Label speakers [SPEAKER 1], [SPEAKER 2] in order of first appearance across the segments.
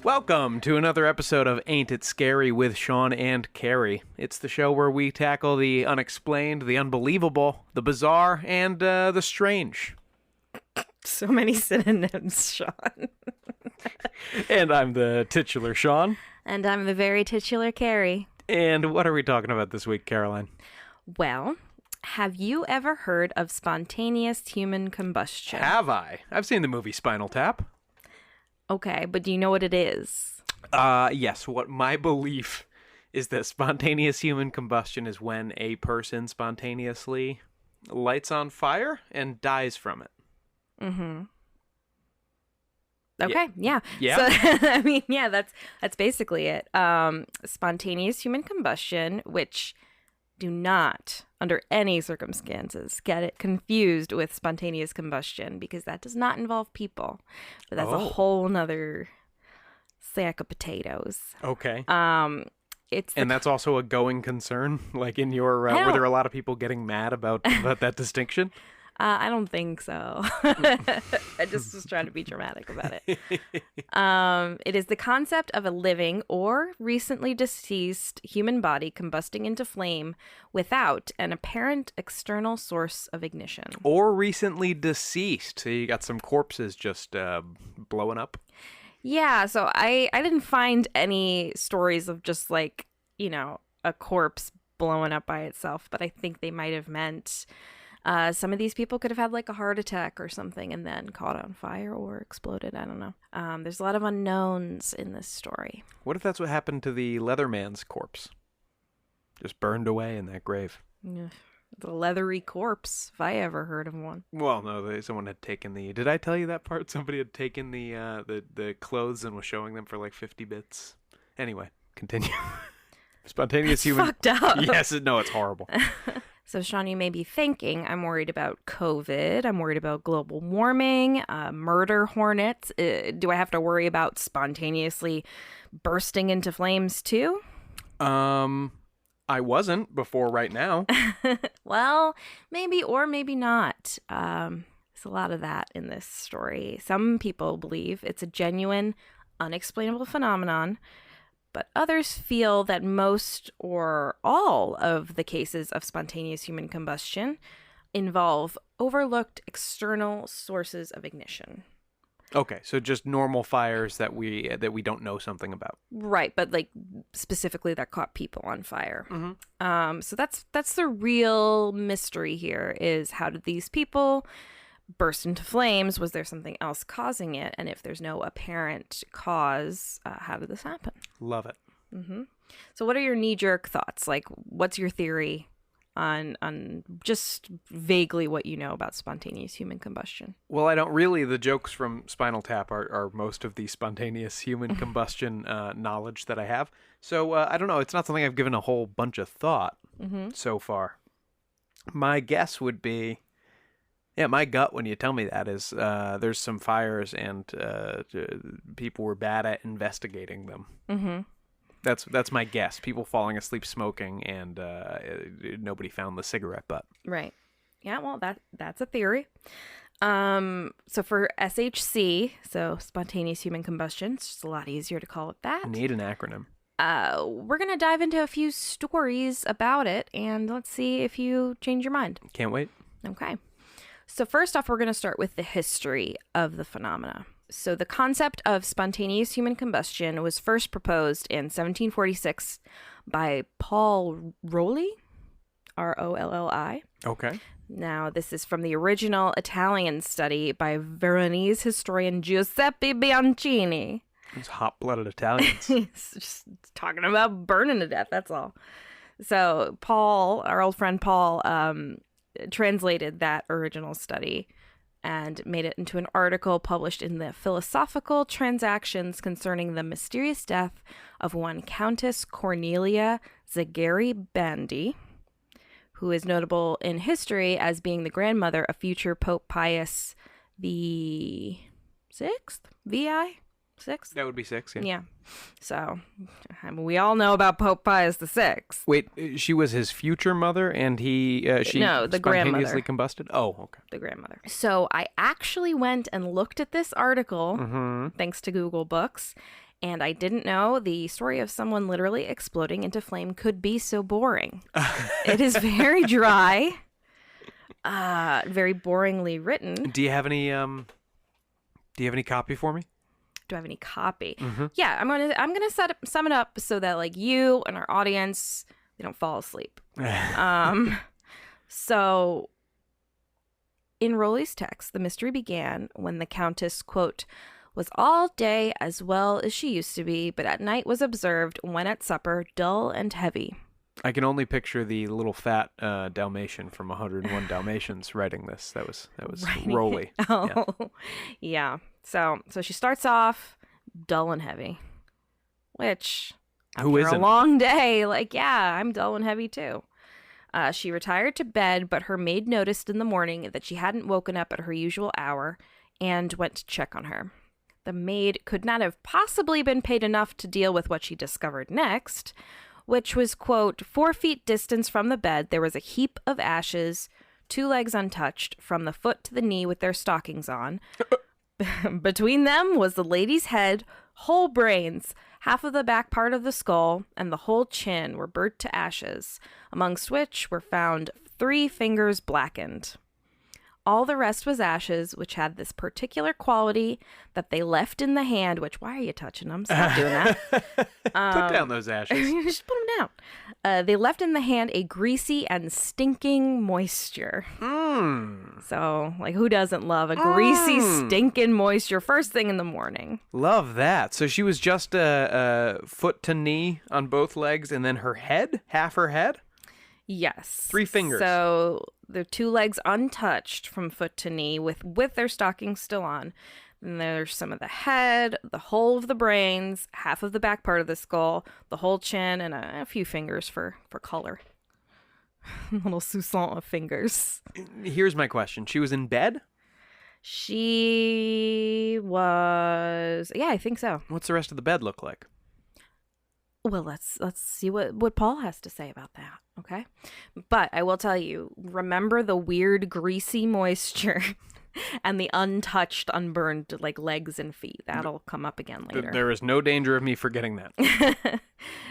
[SPEAKER 1] Welcome to another episode of Ain't It Scary with Sean and Carrie. It's the show where we tackle the unexplained, the unbelievable, the bizarre, and the strange.
[SPEAKER 2] So many synonyms, Sean.
[SPEAKER 1] And I'm the titular Sean.
[SPEAKER 2] And I'm the very titular Carrie.
[SPEAKER 1] And what are we talking about this week, Caroline?
[SPEAKER 2] Well, have you ever heard of spontaneous human combustion?
[SPEAKER 1] Have I? I've seen the movie Spinal Tap.
[SPEAKER 2] Okay, but do you know what it is?
[SPEAKER 1] Yes. What my belief is that spontaneous human combustion is when a person spontaneously lights on fire and dies from it.
[SPEAKER 2] Mm-hmm. Okay, yeah.
[SPEAKER 1] Yeah.
[SPEAKER 2] So, I mean, yeah, that's basically it. Spontaneous human combustion, which do not, under any circumstances, get it confused with spontaneous combustion, because that does not involve people. But that's a whole nother sack of potatoes.
[SPEAKER 1] Okay.
[SPEAKER 2] And
[SPEAKER 1] that's also a going concern, like in your, were there a lot of people getting mad about that distinction?
[SPEAKER 2] I don't think so. I just was trying to be dramatic about it. It is the concept of a living or recently deceased human body combusting into flame without an apparent external source of ignition.
[SPEAKER 1] Or recently deceased. So you got some corpses just blowing up.
[SPEAKER 2] Yeah, so I didn't find any stories of just like, a corpse blowing up by itself, but I think they might have meant... some of these people could have had like a heart attack or something and then caught on fire or exploded. I don't know. There's a lot of unknowns in this story.
[SPEAKER 1] What if that's what happened to the Leatherman's corpse? Just burned away in that grave.
[SPEAKER 2] Yeah. The leathery corpse, if I ever heard of one.
[SPEAKER 1] Well, no, someone had taken the... Did I tell you that part? Somebody had taken the clothes and was showing them for like 50 bits. Anyway, continue. Spontaneous human...
[SPEAKER 2] Fucked up.
[SPEAKER 1] Yes, no, it's horrible.
[SPEAKER 2] So, Sean, you may be thinking, I'm worried about COVID. I'm worried about global warming, murder hornets. Do I have to worry about spontaneously bursting into flames too?
[SPEAKER 1] I wasn't before right now.
[SPEAKER 2] Well, maybe or maybe not. There's a lot of that in this story. Some people believe it's a genuine, unexplainable phenomenon. But others feel that most or all of the cases of spontaneous human combustion involve overlooked external sources of ignition.
[SPEAKER 1] Okay, so just normal fires that we don't know something about.
[SPEAKER 2] Right, but like specifically that caught people on fire.
[SPEAKER 1] Mm-hmm.
[SPEAKER 2] So that's the real mystery here, is how did these people burst into flames? Was there something else causing it? And if there's no apparent cause, how did this happen?
[SPEAKER 1] Love it.
[SPEAKER 2] Mm-hmm. So what are your knee-jerk thoughts? Like, what's your theory on just vaguely what you know about spontaneous human combustion?
[SPEAKER 1] Well, I don't really. The jokes from Spinal Tap are most of the spontaneous human combustion knowledge that I have. So I don't know. It's not something I've given a whole bunch of thought so far. My guess would be... Yeah, my gut when you tell me that is there's some fires and people were bad at investigating them. Mm-hmm. That's my guess. People falling asleep smoking and nobody found the cigarette butt.
[SPEAKER 2] Right. Yeah, well, that's a theory. So for SHC, so spontaneous human combustion, it's just a lot easier to call it that.
[SPEAKER 1] Need an acronym.
[SPEAKER 2] We're going to dive into a few stories about it, and let's see if you change your mind.
[SPEAKER 1] Can't wait.
[SPEAKER 2] Okay. So first off, we're going to start with the history of the phenomena. So the concept of spontaneous human combustion was first proposed in 1746 by Paul Rolli, R-O-L-L-I.
[SPEAKER 1] Okay.
[SPEAKER 2] Now, this is from the original Italian study by Veronese historian Giuseppe Bianchini.
[SPEAKER 1] Those hot-blooded Italians.
[SPEAKER 2] He's just talking about burning to death, that's all. So Paul, our old friend Paul, translated that original study and made it into an article published in the Philosophical Transactions concerning the mysterious death of one Countess Cornelia Zagari-Bandi, who is notable in history as being the grandmother of future Pope Pius the sixth, VI, sixth.
[SPEAKER 1] That would be 6, yeah.
[SPEAKER 2] Yeah. So, I mean, we all know about Pope Pius the Sixth.
[SPEAKER 1] Wait, she was his future mother, and she
[SPEAKER 2] No, the grandmother.
[SPEAKER 1] spontaneously combusted? Oh, okay.
[SPEAKER 2] The grandmother. So I actually went and looked at this article, thanks to Google Books, and I didn't know the story of someone literally exploding into flame could be so boring. It is very dry, very boringly written.
[SPEAKER 1] Do you have any copy for me?
[SPEAKER 2] Do I have any copy? Yeah, I'm gonna sum it up so that like you and our audience, they don't fall asleep. So in Rowley's text, the mystery began when the Countess, quote, was all day as well as she used to be, but at night was observed when at supper dull and heavy.
[SPEAKER 1] I can only picture the little fat Dalmatian from 101 Dalmatians writing this. That was Rowley.
[SPEAKER 2] Oh, yeah. So she starts off dull and heavy, which
[SPEAKER 1] Who
[SPEAKER 2] after
[SPEAKER 1] isn't?
[SPEAKER 2] a long day, like, yeah, I'm dull and heavy too. She retired to bed, but her maid noticed in the morning that she hadn't woken up at her usual hour and went to check on her. The maid could not have possibly been paid enough to deal with what she discovered next, which was, quote, 4 feet distance from the bed, there was a heap of ashes, 2 legs untouched, from the foot to the knee with their stockings on. Between them was the lady's head, whole brains, half of the back part of the skull, and the whole chin were burnt to ashes, amongst which were found 3 fingers blackened. All the rest was ashes, which had this particular quality that they left in the hand, which, why are you touching them? Stop doing that.
[SPEAKER 1] Put down those ashes.
[SPEAKER 2] Just put them down. They left in the hand a greasy and stinking moisture. So, like, who doesn't love a greasy, stinking moisture first thing in the morning?
[SPEAKER 1] Love that. So she was just foot to knee on both legs, and then her head, half her head?
[SPEAKER 2] Yes.
[SPEAKER 1] 3 fingers.
[SPEAKER 2] So the 2 legs untouched from foot to knee with their stockings still on. And there's some of the head, the whole of the brains, half of the back part of the skull, the whole chin, and a few fingers for color. Little soupçon of fingers.
[SPEAKER 1] Here's my question. She was in bed?
[SPEAKER 2] She was... Yeah, I think so.
[SPEAKER 1] What's the rest of the bed look like?
[SPEAKER 2] Well, let's see what Paul has to say about that, okay? But I will tell you, remember the weird greasy moisture and the untouched, unburned like legs and feet. That'll come up again later.
[SPEAKER 1] There is no danger of me forgetting that.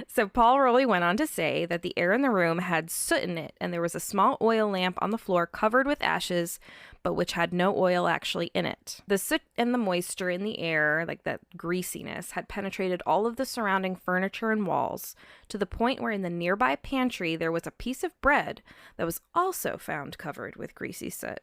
[SPEAKER 2] So Paul Rowley went on to say that the air in the room had soot in it, and there was a small oil lamp on the floor covered with ashes, but which had no oil actually in it. The soot and the moisture in the air, like that greasiness, had penetrated all of the surrounding furniture and walls, to the point where in the nearby pantry there was a piece of bread that was also found covered with greasy soot.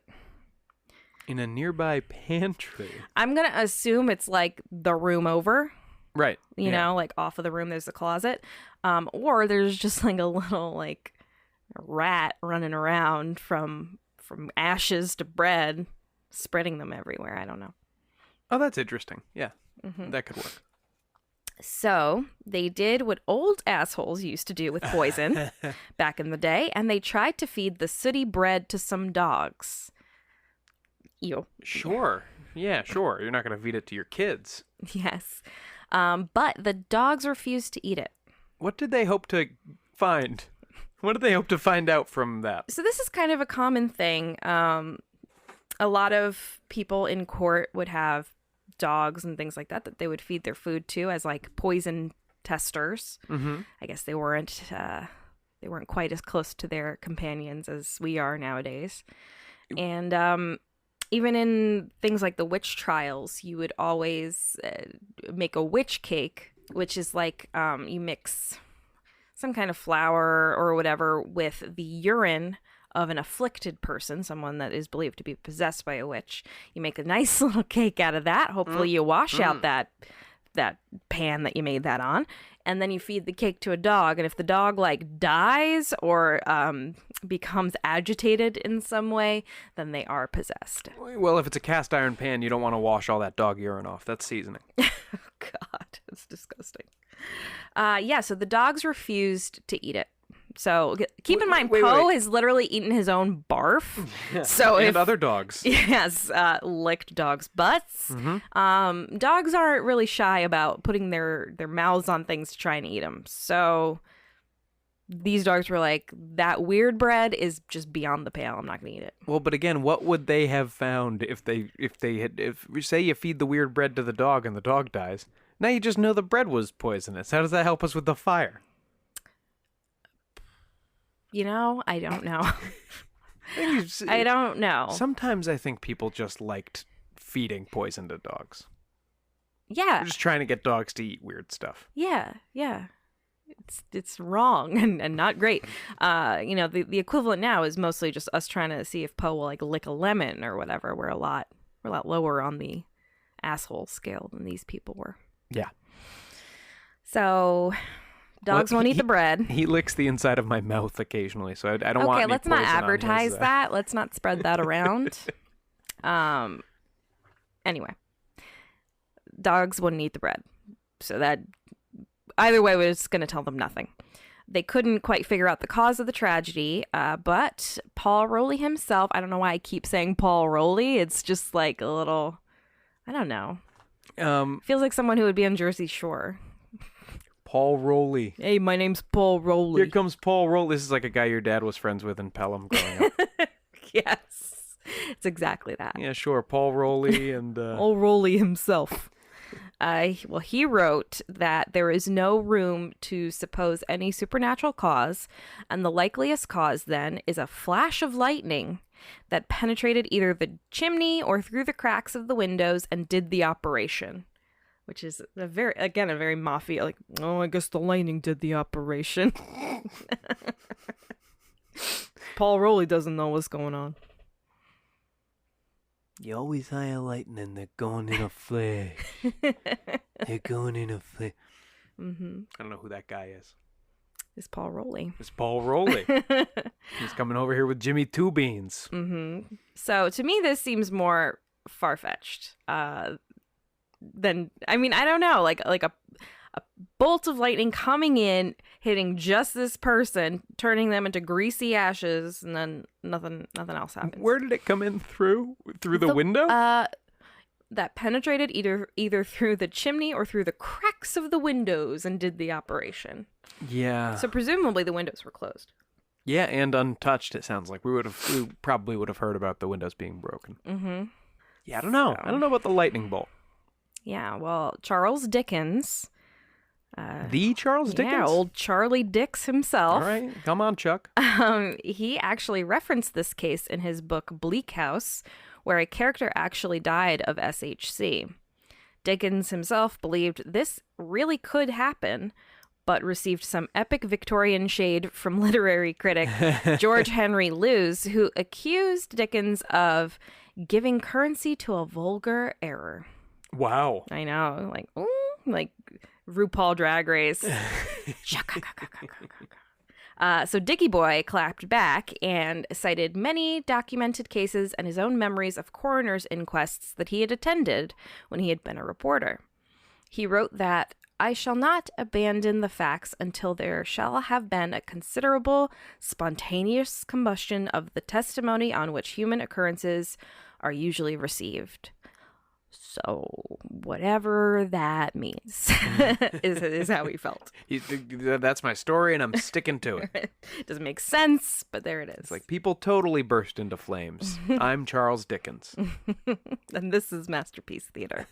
[SPEAKER 1] In a nearby pantry?
[SPEAKER 2] I'm going to assume it's like the room over.
[SPEAKER 1] Right.
[SPEAKER 2] You know, like off of the room there's a closet. Or there's just like a little like rat running around from ashes to bread, spreading them everywhere. I don't know.
[SPEAKER 1] Oh, that's interesting. Yeah, that could work.
[SPEAKER 2] So they did what old assholes used to do with poison back in the day, and they tried to feed the sooty bread to some dogs. Ew.
[SPEAKER 1] Sure. Yeah, sure. You're not going to feed it to your kids.
[SPEAKER 2] Yes. But the dogs refused to eat it.
[SPEAKER 1] What did they hope to find? What did they hope to find out from that?
[SPEAKER 2] So this is kind of a common thing. A lot of people in court would have dogs and things like that they would feed their food to as like poison testers. I guess they weren't quite as close to their companions as we are nowadays. And even in things like the witch trials, you would always make a witch cake, which is like you mix some kind of flour or whatever with the urine of an afflicted person, someone that is believed to be possessed by a witch. You make a nice little cake out of that. Hopefully you wash out that pan that you made that on, and then you feed the cake to a dog. And if the dog like dies or becomes agitated in some way, then they are possessed.
[SPEAKER 1] Well, if it's a cast iron pan, you don't want to wash all that dog urine off. That's seasoning.
[SPEAKER 2] God, it's disgusting. So the dogs refused to eat it. So keep in mind,
[SPEAKER 1] wait,
[SPEAKER 2] Poe
[SPEAKER 1] wait.
[SPEAKER 2] has literally eaten his own barf. So
[SPEAKER 1] and
[SPEAKER 2] if
[SPEAKER 1] other dogs.
[SPEAKER 2] yes, licked dogs' butts. Dogs aren't really shy about putting their mouths on things to try and eat them. So these dogs were like, that weird bread is just beyond the pale. I'm not gonna eat it.
[SPEAKER 1] Well, but again, what would they have found if say you feed the weird bread to the dog and the dog dies? Now you just know the bread was poisonous. How does that help us with the fire?
[SPEAKER 2] I don't know. I don't know.
[SPEAKER 1] Sometimes I think people just liked feeding poison to dogs.
[SPEAKER 2] Yeah.
[SPEAKER 1] They're just trying to get dogs to eat weird stuff.
[SPEAKER 2] Yeah. It's wrong and not great. The equivalent now is mostly just us trying to see if Poe will like lick a lemon or whatever. We're a lot lower on the asshole scale than these people were.
[SPEAKER 1] Yeah.
[SPEAKER 2] So dogs won't eat the bread.
[SPEAKER 1] He licks the inside of my mouth occasionally, so I don't want any
[SPEAKER 2] Okay, let's not
[SPEAKER 1] poison on
[SPEAKER 2] advertise
[SPEAKER 1] his,
[SPEAKER 2] that. Let's not spread that around. Anyway, dogs wouldn't eat the bread. So that either way was going to tell them nothing. They couldn't quite figure out the cause of the tragedy, but Paul Rowley himself, I don't know why I keep saying Paul Rowley. It's just like a little, I don't know. Feels like someone who would be on Jersey Shore.
[SPEAKER 1] Paul Rowley.
[SPEAKER 2] Hey, my name's Paul Rowley.
[SPEAKER 1] Here comes Paul Rowley. This is like a guy your dad was friends with in Pelham growing up.
[SPEAKER 2] Yes, it's exactly that.
[SPEAKER 1] Yeah, sure. Paul Rowley and...
[SPEAKER 2] Paul Rowley himself. He wrote that there is no room to suppose any supernatural cause, and the likeliest cause then is a flash of lightning that penetrated either the chimney or through the cracks of the windows and did the operation. Which is a very mafia, like, oh, I guess the lightning did the operation. Paul Rowley doesn't know what's going on.
[SPEAKER 1] You always hire lightning, they're going in a flash. They're going in a flash.
[SPEAKER 2] Mm-hmm.
[SPEAKER 1] I don't know who that guy is.
[SPEAKER 2] It's Paul Rowley.
[SPEAKER 1] It's Paul Rowley. He's coming over here with Jimmy Two Beans.
[SPEAKER 2] Mm-hmm. So to me, this seems more far-fetched than, I don't know, like a bolt of lightning coming in, hitting just this person, turning them into greasy ashes, and then nothing else happens.
[SPEAKER 1] Where did it come in through? Through the window?
[SPEAKER 2] That penetrated either through the chimney or through the cracks of the windows and did the operation.
[SPEAKER 1] Yeah.
[SPEAKER 2] So presumably the windows were closed.
[SPEAKER 1] Yeah, and untouched, it sounds like. We probably would have heard about the windows being broken.
[SPEAKER 2] Mm-hmm.
[SPEAKER 1] Yeah, I don't know. I don't know about the lightning bolt.
[SPEAKER 2] Yeah, well, Charles Dickens...
[SPEAKER 1] the Charles Dickens?
[SPEAKER 2] Yeah, old Charlie Dix himself.
[SPEAKER 1] All right, come on, Chuck.
[SPEAKER 2] He actually referenced this case in his book Bleak House, where a character actually died of SHC. Dickens himself believed this really could happen, but received some epic Victorian shade from literary critic George Henry Lewes, who accused Dickens of giving currency to a vulgar error.
[SPEAKER 1] Wow.
[SPEAKER 2] I know, like RuPaul Drag Race. So Dickie Boy clapped back and cited many documented cases and his own memories of coroner's inquests that he had attended when he had been a reporter. He wrote that, "I shall not abandon the facts until there shall have been a considerable spontaneous combustion of the testimony on which human occurrences are usually received." So whatever that means is how he felt.
[SPEAKER 1] That's my story, and I'm sticking to it.
[SPEAKER 2] Doesn't make sense, but there it is.
[SPEAKER 1] It's like people totally burst into flames. I'm Charles Dickens.
[SPEAKER 2] And this is Masterpiece Theater.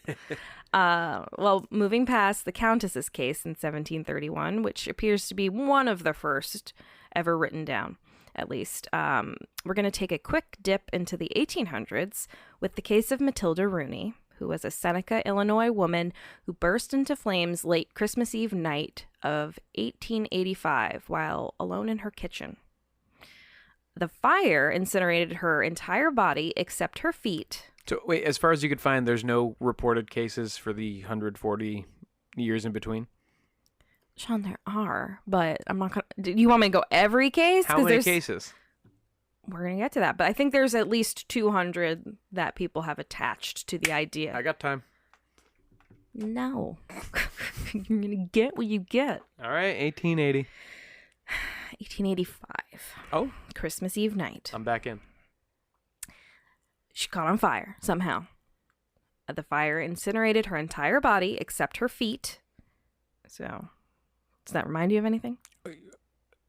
[SPEAKER 2] Moving past the Countess's case in 1731, which appears to be one of the first ever written down, at least, we're going to take a quick dip into the 1800s with the case of Matilda Rooney, who was a Seneca, Illinois woman who burst into flames late Christmas Eve night of 1885 while alone in her kitchen. The fire incinerated her entire body except her feet.
[SPEAKER 1] So, wait, as far as you could find, there's no reported cases for the 140 years in between?
[SPEAKER 2] Sean, there are, but I'm not going to... Do you want me to go every case?
[SPEAKER 1] How many cases?
[SPEAKER 2] We're going to get to that, but I think there's at least 200 that people have attached to the idea.
[SPEAKER 1] I got time.
[SPEAKER 2] No. You're going to get what you get.
[SPEAKER 1] All right, 1880.
[SPEAKER 2] 1885.
[SPEAKER 1] Oh,
[SPEAKER 2] Christmas Eve night.
[SPEAKER 1] I'm back in.
[SPEAKER 2] She caught on fire somehow. The fire incinerated her entire body except her feet. So, does that remind you of anything?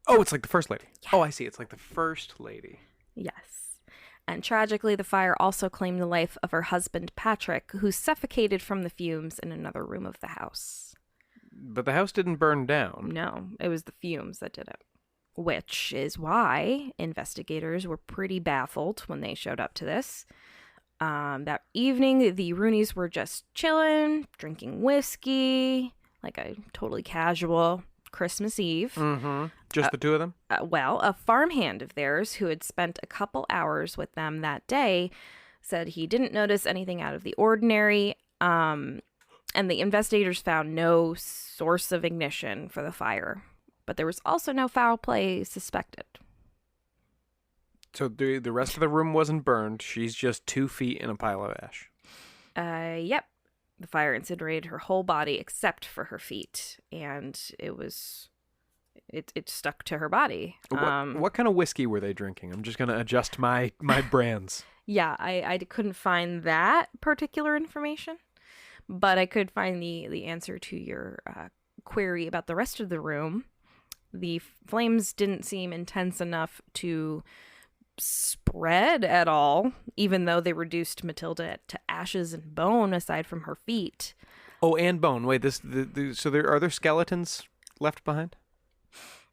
[SPEAKER 1] Oh, it's like the first lady.
[SPEAKER 2] Yeah.
[SPEAKER 1] Oh, I see. It's like the first lady.
[SPEAKER 2] Yes. And tragically, the fire also claimed the life of her husband, Patrick, who suffocated from the fumes in another room of the house.
[SPEAKER 1] But the house didn't burn down.
[SPEAKER 2] No, it was the fumes that did it. Which is why investigators were pretty baffled when they showed up to this. That evening, the Rooneys were just chilling, drinking whiskey, like a totally casual Christmas Eve.
[SPEAKER 1] Mm-hmm. Just the two of them?
[SPEAKER 2] Well, a farmhand of theirs who had spent a couple hours with them that day said he didn't notice anything out of the ordinary. And the investigators found no source of ignition for the fire. But there was also no foul play suspected.
[SPEAKER 1] So the rest of the room wasn't burned. She's just 2 feet in a pile of ash.
[SPEAKER 2] Yep. The fire incinerated her whole body except for her feet. And it stuck to her body.
[SPEAKER 1] What kind of whiskey were they drinking? I'm just going to adjust my brands.
[SPEAKER 2] Yeah, I couldn't find that particular information. But I could find the answer to your query about the rest of the room. The flames didn't seem intense enough to spread at all, even though they reduced Matilda to ashes and bone aside from her feet.
[SPEAKER 1] Oh, and bone. Wait, so are there skeletons left behind?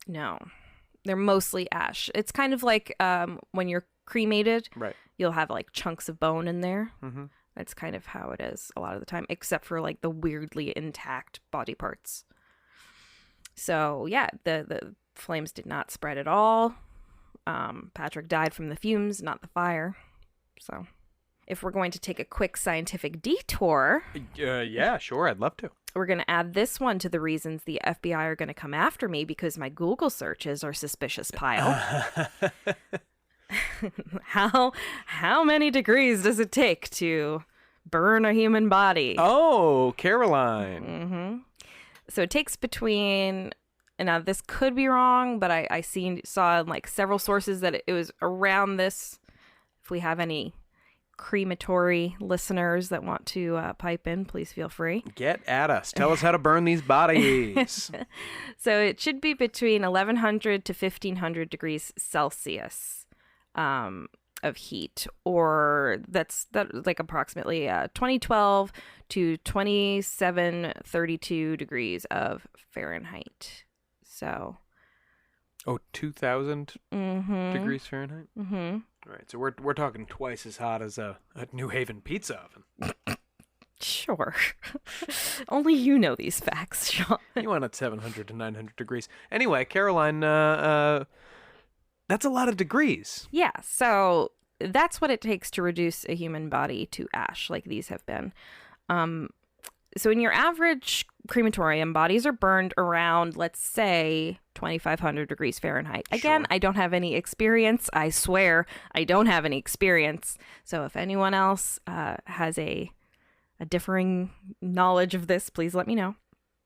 [SPEAKER 2] No, they're mostly ash. It's kind of like when you're cremated,
[SPEAKER 1] right?
[SPEAKER 2] You'll have like chunks of bone in there.
[SPEAKER 1] Mm-hmm.
[SPEAKER 2] That's kind of how it is a lot of the time, except for like the weirdly intact body parts. So yeah, the flames did not spread at all. Patrick died from the fumes, not the fire. So if we're going to take a quick scientific detour...
[SPEAKER 1] yeah, sure, I'd love to.
[SPEAKER 2] We're going to add this one to the reasons the FBI are going to come after me because my Google searches are suspicious pile. How many degrees does it take to burn a human body?
[SPEAKER 1] Oh, Caroline.
[SPEAKER 2] Mm-hmm. So it takes between... And now this could be wrong, but I saw in like several sources that it was around this. If we have any crematory listeners that want to pipe in, please feel free.
[SPEAKER 1] Get at us. Tell us how to burn these bodies.
[SPEAKER 2] So it should be between 1100 to 1500 degrees Celsius of heat, or that's like approximately 2012 to 2732 degrees of Fahrenheit. So,
[SPEAKER 1] 2,000 degrees Fahrenheit.
[SPEAKER 2] Mm-hmm.
[SPEAKER 1] All right, so we're talking twice as hot as a New Haven pizza oven.
[SPEAKER 2] Sure. Only you know these facts, Sean.
[SPEAKER 1] You want it 700 to 900 degrees. Anyway, Caroline, that's a lot of degrees.
[SPEAKER 2] Yeah, so that's what it takes to reduce a human body to ash, like these have been. So in your average crematorium, bodies are burned around, let's say, 2,500 degrees Fahrenheit. Again,
[SPEAKER 1] Sure.
[SPEAKER 2] I don't have any experience. I swear I don't have any experience. So if anyone else has a differing knowledge of this, please let me know.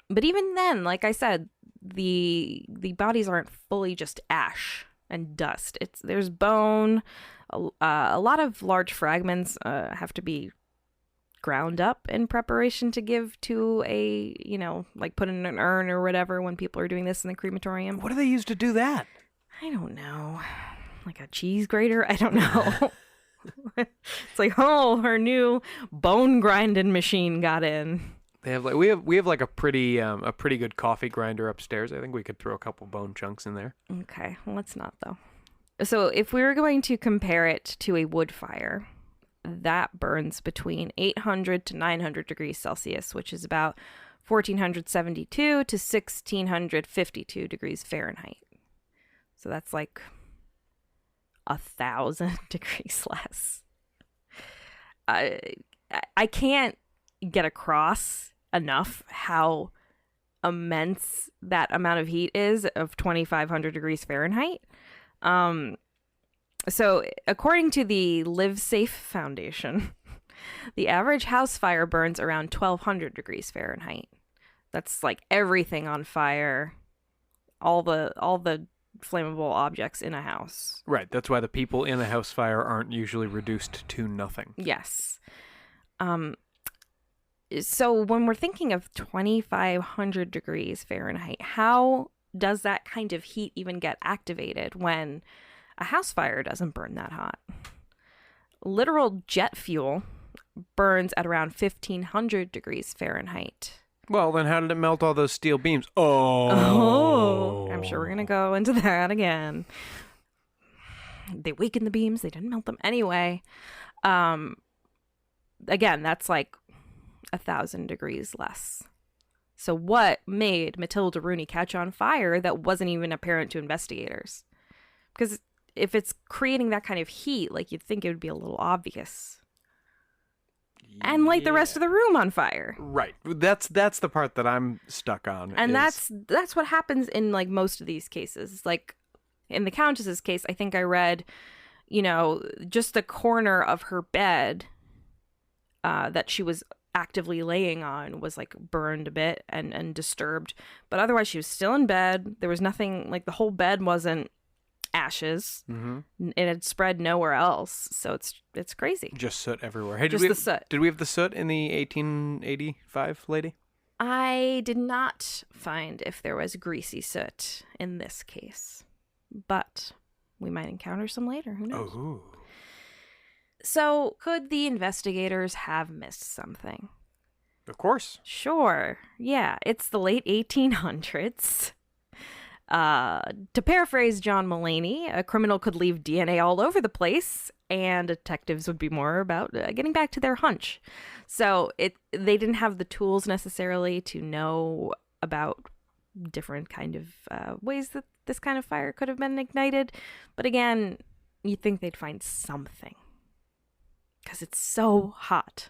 [SPEAKER 2] But even then, like I said, the bodies aren't fully just ash and dust. There's bone. A lot of large fragments have to be ground up in preparation to give to a, like put in an urn or whatever when people are doing this in the crematorium.
[SPEAKER 1] What do they use to do that?
[SPEAKER 2] I don't know. Like a cheese grater? I don't know. It's like, oh, her new bone grinding machine got in.
[SPEAKER 1] They have we have like a pretty good coffee grinder upstairs. I think we could throw a couple bone chunks in there.
[SPEAKER 2] Okay, well, let's not though. So if we were going to compare it to a wood fire, that burns between 800 to 900 degrees Celsius, which is about 1472 to 1652 degrees Fahrenheit. So that's like 1,000 degrees less. I can't get across enough how immense that amount of heat is of 2,500 degrees Fahrenheit. So according to the Live Safe Foundation, the average house fire burns around 1,200 degrees Fahrenheit. That's like everything on fire, all the flammable objects in a house.
[SPEAKER 1] Right. That's why the people in a house fire aren't usually reduced to nothing.
[SPEAKER 2] Yes. So when we're thinking of 2,500 degrees Fahrenheit, how does that kind of heat even get activated when a house fire doesn't burn that hot? Literal jet fuel burns at around 1,500 degrees Fahrenheit.
[SPEAKER 1] Well, then how did it melt all those steel beams? Oh.
[SPEAKER 2] I'm sure we're going to go into that again. They weakened the beams. They didn't melt them anyway. Again, that's like 1,000 degrees less. So what made Matilda Rooney catch on fire that wasn't even apparent to investigators? Because if it's creating that kind of heat, like, you'd think it would be a little obvious. And light the rest of the room on fire.
[SPEAKER 1] Right. That's the part that I'm stuck on.
[SPEAKER 2] And that's what happens in, like, most of these cases. Like, in the Countess's case, I think I read, just the corner of her bed that she was actively laying on was, like, burned a bit and disturbed. But otherwise, she was still in bed. There was nothing, like, the whole bed wasn't ashes. Mm-hmm. It had spread nowhere else. So it's crazy.
[SPEAKER 1] Just soot everywhere. Hey,
[SPEAKER 2] the soot.
[SPEAKER 1] Did we have the soot in the 1885 lady?
[SPEAKER 2] I did not find if there was greasy soot in this case, but we might encounter some later. Who knows?
[SPEAKER 1] Oh.
[SPEAKER 2] So, could the investigators have missed something?
[SPEAKER 1] Of course.
[SPEAKER 2] Sure. Yeah, it's the late 1800s. To paraphrase John Mulaney, a criminal could leave DNA all over the place, and detectives would be more about getting back to their hunch. So they didn't have the tools necessarily to know about different kind of ways that this kind of fire could have been ignited. But again, you'd think they'd find something, because it's so hot.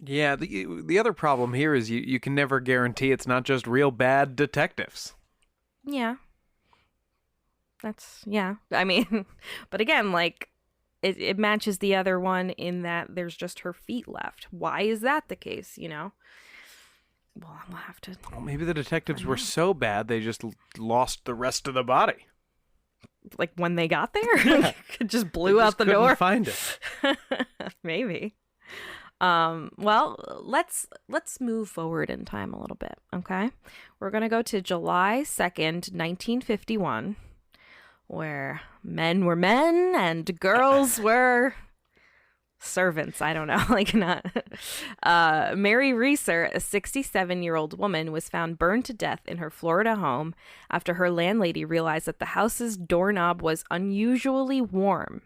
[SPEAKER 1] Yeah, the other problem here is you can never guarantee it's not just real bad detectives.
[SPEAKER 2] Yeah. I mean, but again, like, it matches the other one in that there's just her feet left. Why is that the case, Well, we'll have to...
[SPEAKER 1] Well, maybe the detectives were so bad they just lost the rest of the body.
[SPEAKER 2] Like, when they got there? Yeah. It just blew out the door.
[SPEAKER 1] Find it.
[SPEAKER 2] Maybe. Well, let's move forward in time a little bit, okay? We're going to go to July 2nd, 1951, where men were men and girls were servants. I don't know, like, not. Mary Reeser, a 67-year-old woman, was found burned to death in her Florida home after her landlady realized that the house's doorknob was unusually warm.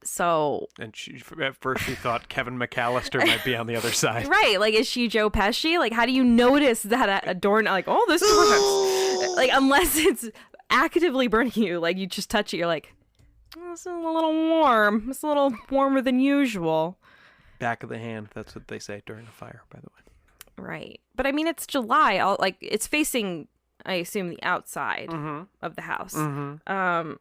[SPEAKER 2] So,
[SPEAKER 1] and at first she thought Kevin McAllister might be on the other side.
[SPEAKER 2] Right. Like, is she Joe Pesci? Like, how do you notice that a door, like, oh, this is like, unless it's actively burning you, like, you just touch it, you're like, oh, this is a little warm. It's a little warmer than usual.
[SPEAKER 1] Back of the hand. That's what they say during a fire, by the way.
[SPEAKER 2] Right. But I mean, it's July. Like, it's facing, I assume, the outside of the house. Mm-hmm.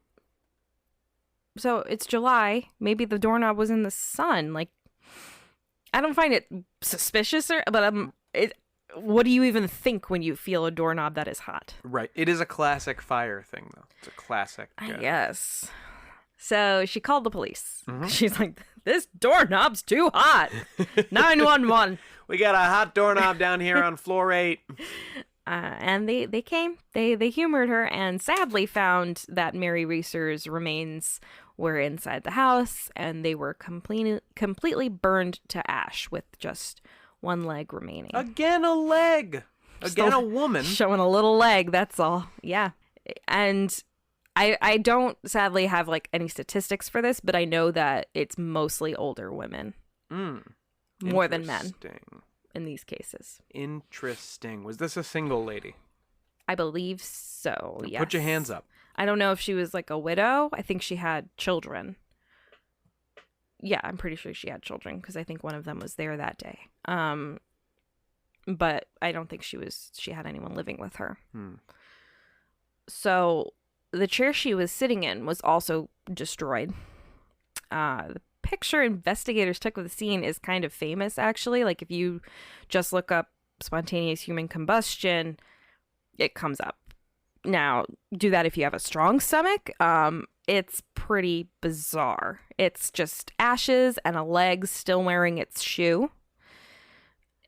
[SPEAKER 2] So it's July. Maybe the doorknob was in the sun. Like, I don't find it suspicious, but what do you even think when you feel a doorknob that is hot?
[SPEAKER 1] Right. It is a classic fire thing, though. It's a classic.
[SPEAKER 2] I guess. So she called the police. Mm-hmm. She's like, this doorknob's too hot. 911.
[SPEAKER 1] We got a hot doorknob down here on floor 8.
[SPEAKER 2] And they came. They humored her and sadly found that Mary Reeser's remains were inside the house, and they were completely burned to ash with just one leg remaining.
[SPEAKER 1] Again, a leg. Again, a woman.
[SPEAKER 2] Showing a little leg, that's all. Yeah. And I don't sadly have, like, any statistics for this, but I know that it's mostly older women. More than men. In these cases.
[SPEAKER 1] Interesting. Was this a single lady?
[SPEAKER 2] I believe so, yes.
[SPEAKER 1] Put your hands up.
[SPEAKER 2] I don't know if she was, like, a widow. I think she had children. Yeah, I'm pretty sure she had children because I think one of them was there that day. But I don't think she had anyone living with her. So the chair she was sitting in was also destroyed. The picture investigators took of the scene is kind of famous, actually. Like, if you just look up spontaneous human combustion, it comes up. Now, do that if you have a strong stomach. It's pretty bizarre. It's just ashes and a leg still wearing its shoe.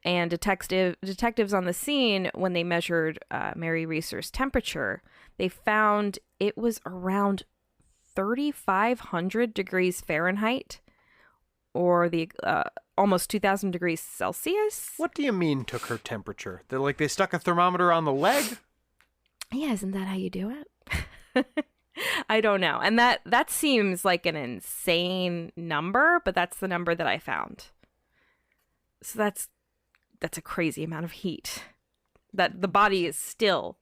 [SPEAKER 2] And detectives on the scene, when they measured Mary Reeser's temperature, they found it was around 3,500 degrees Fahrenheit, or the almost 2,000 degrees Celsius.
[SPEAKER 1] What do you mean took her temperature? They stuck a thermometer on the leg?
[SPEAKER 2] Yeah, isn't that how you do it? I don't know. And that seems like an insane number, but that's the number that I found. So that's a crazy amount of heat that the body is still.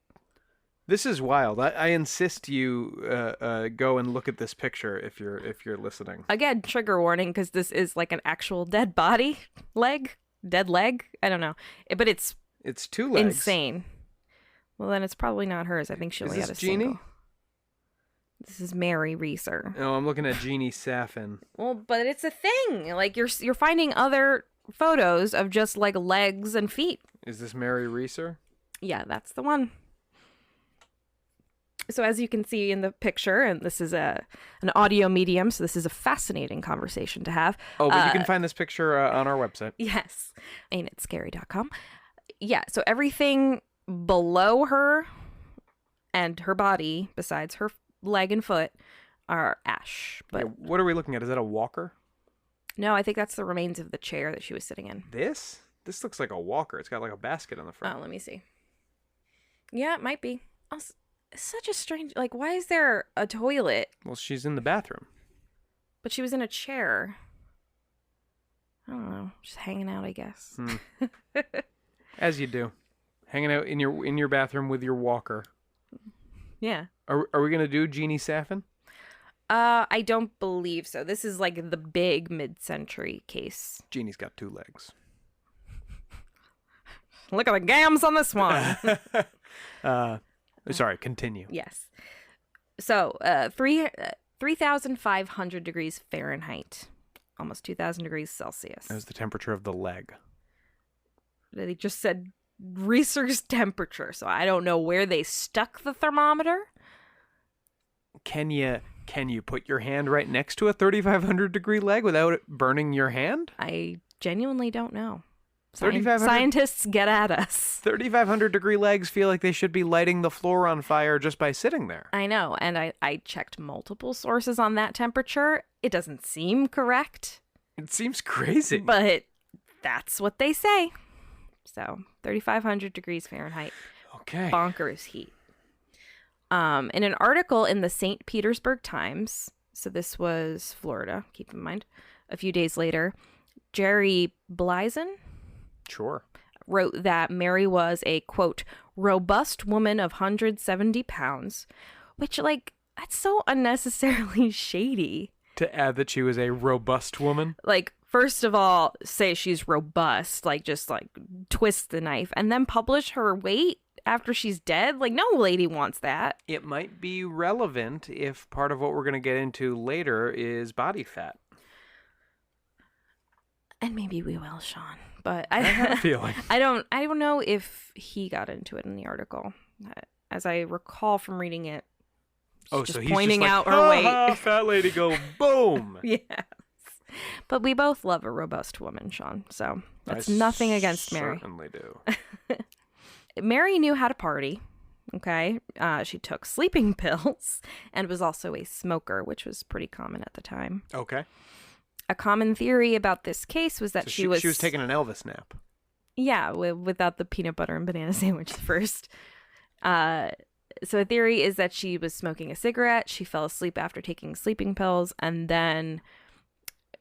[SPEAKER 1] This is wild. I insist you go and look at this picture if you're listening.
[SPEAKER 2] Again, trigger warning, because this is like an actual dead body dead leg. I don't know, but it's
[SPEAKER 1] 2 legs.
[SPEAKER 2] Insane. Well, then it's probably not hers. I think she only had a
[SPEAKER 1] Jeannie?
[SPEAKER 2] single. This is Mary Reeser.
[SPEAKER 1] Oh, I'm looking at Jeannie Saffin.
[SPEAKER 2] Well, but it's a thing. Like you're finding other photos of just like legs and feet.
[SPEAKER 1] Is this Mary Reeser?
[SPEAKER 2] Yeah, that's the one. So as you can see in the picture, and this is an audio medium, so this is a fascinating conversation to have.
[SPEAKER 1] Oh, but you can find this picture on our website.
[SPEAKER 2] Yes, ain'titscary.com. Yeah, so everything below her and her body, besides her leg and foot, are ash. But
[SPEAKER 1] yeah, what are we looking at? Is that a walker?
[SPEAKER 2] No, I think that's the remains of the chair that she was sitting in.
[SPEAKER 1] This looks like a walker. It's got like a basket on the front.
[SPEAKER 2] Oh, let me see. Yeah, it might be. Also, such a strange, like, why is there a toilet?
[SPEAKER 1] Well, she's in the bathroom.
[SPEAKER 2] But she was in a chair. I don't know, just hanging out, I guess.
[SPEAKER 1] As you do. Hanging out in your bathroom with your walker.
[SPEAKER 2] Yeah.
[SPEAKER 1] Are we going to do Jeannie Saffin?
[SPEAKER 2] I don't believe so. This is like the big mid-century case.
[SPEAKER 1] Jeannie's got 2 legs.
[SPEAKER 2] Look at the gams on this one.
[SPEAKER 1] Sorry, continue.
[SPEAKER 2] Yes. So, 3,500 degrees Fahrenheit, almost 2,000 degrees Celsius.
[SPEAKER 1] That was the temperature of the leg.
[SPEAKER 2] They just said Reeser's temperature, so I don't know where they stuck the thermometer.
[SPEAKER 1] Can you put your hand right next to a 3,500 degree leg without it burning your hand?
[SPEAKER 2] I genuinely don't know.
[SPEAKER 1] 3,500
[SPEAKER 2] Scientists, get at us.
[SPEAKER 1] 3,500 degree legs feel like they should be lighting the floor on fire just by sitting there.
[SPEAKER 2] I know, and I checked multiple sources on that temperature. It doesn't seem correct.
[SPEAKER 1] It seems crazy.
[SPEAKER 2] But that's what they say. So, 3,500 degrees Fahrenheit.
[SPEAKER 1] Okay.
[SPEAKER 2] Bonkers heat. In an article in the St. Petersburg Times, so this was Florida, keep in mind, a few days later, Jerry Blizon wrote that Mary was a, quote, robust woman of 170 pounds, which, like, that's so unnecessarily shady.
[SPEAKER 1] To add that she was a robust woman?
[SPEAKER 2] Like, first of all, say she's robust, like, just, like, twist the knife, and then publish her weight after she's dead? Like, no lady wants that.
[SPEAKER 1] It might be relevant if part of what we're going to get into later is body fat.
[SPEAKER 2] And maybe we will, Sean. But
[SPEAKER 1] I have a feeling.
[SPEAKER 2] I don't know if he got into it in the article. As I recall from reading it,
[SPEAKER 1] so
[SPEAKER 2] just
[SPEAKER 1] he's
[SPEAKER 2] pointing
[SPEAKER 1] just
[SPEAKER 2] out
[SPEAKER 1] like,
[SPEAKER 2] her weight.
[SPEAKER 1] Fat lady go boom.
[SPEAKER 2] Yes. But we both love a robust woman, Sean. So that's nothing against Mary.
[SPEAKER 1] Certainly do.
[SPEAKER 2] Mary knew how to party. Okay. She took sleeping pills and was also a smoker, which was pretty common at the time.
[SPEAKER 1] Okay.
[SPEAKER 2] A common theory about this case was that she was
[SPEAKER 1] taking an Elvis nap.
[SPEAKER 2] Yeah, without the peanut butter and banana sandwich first. So a theory is that she was smoking a cigarette. She fell asleep after taking sleeping pills, and then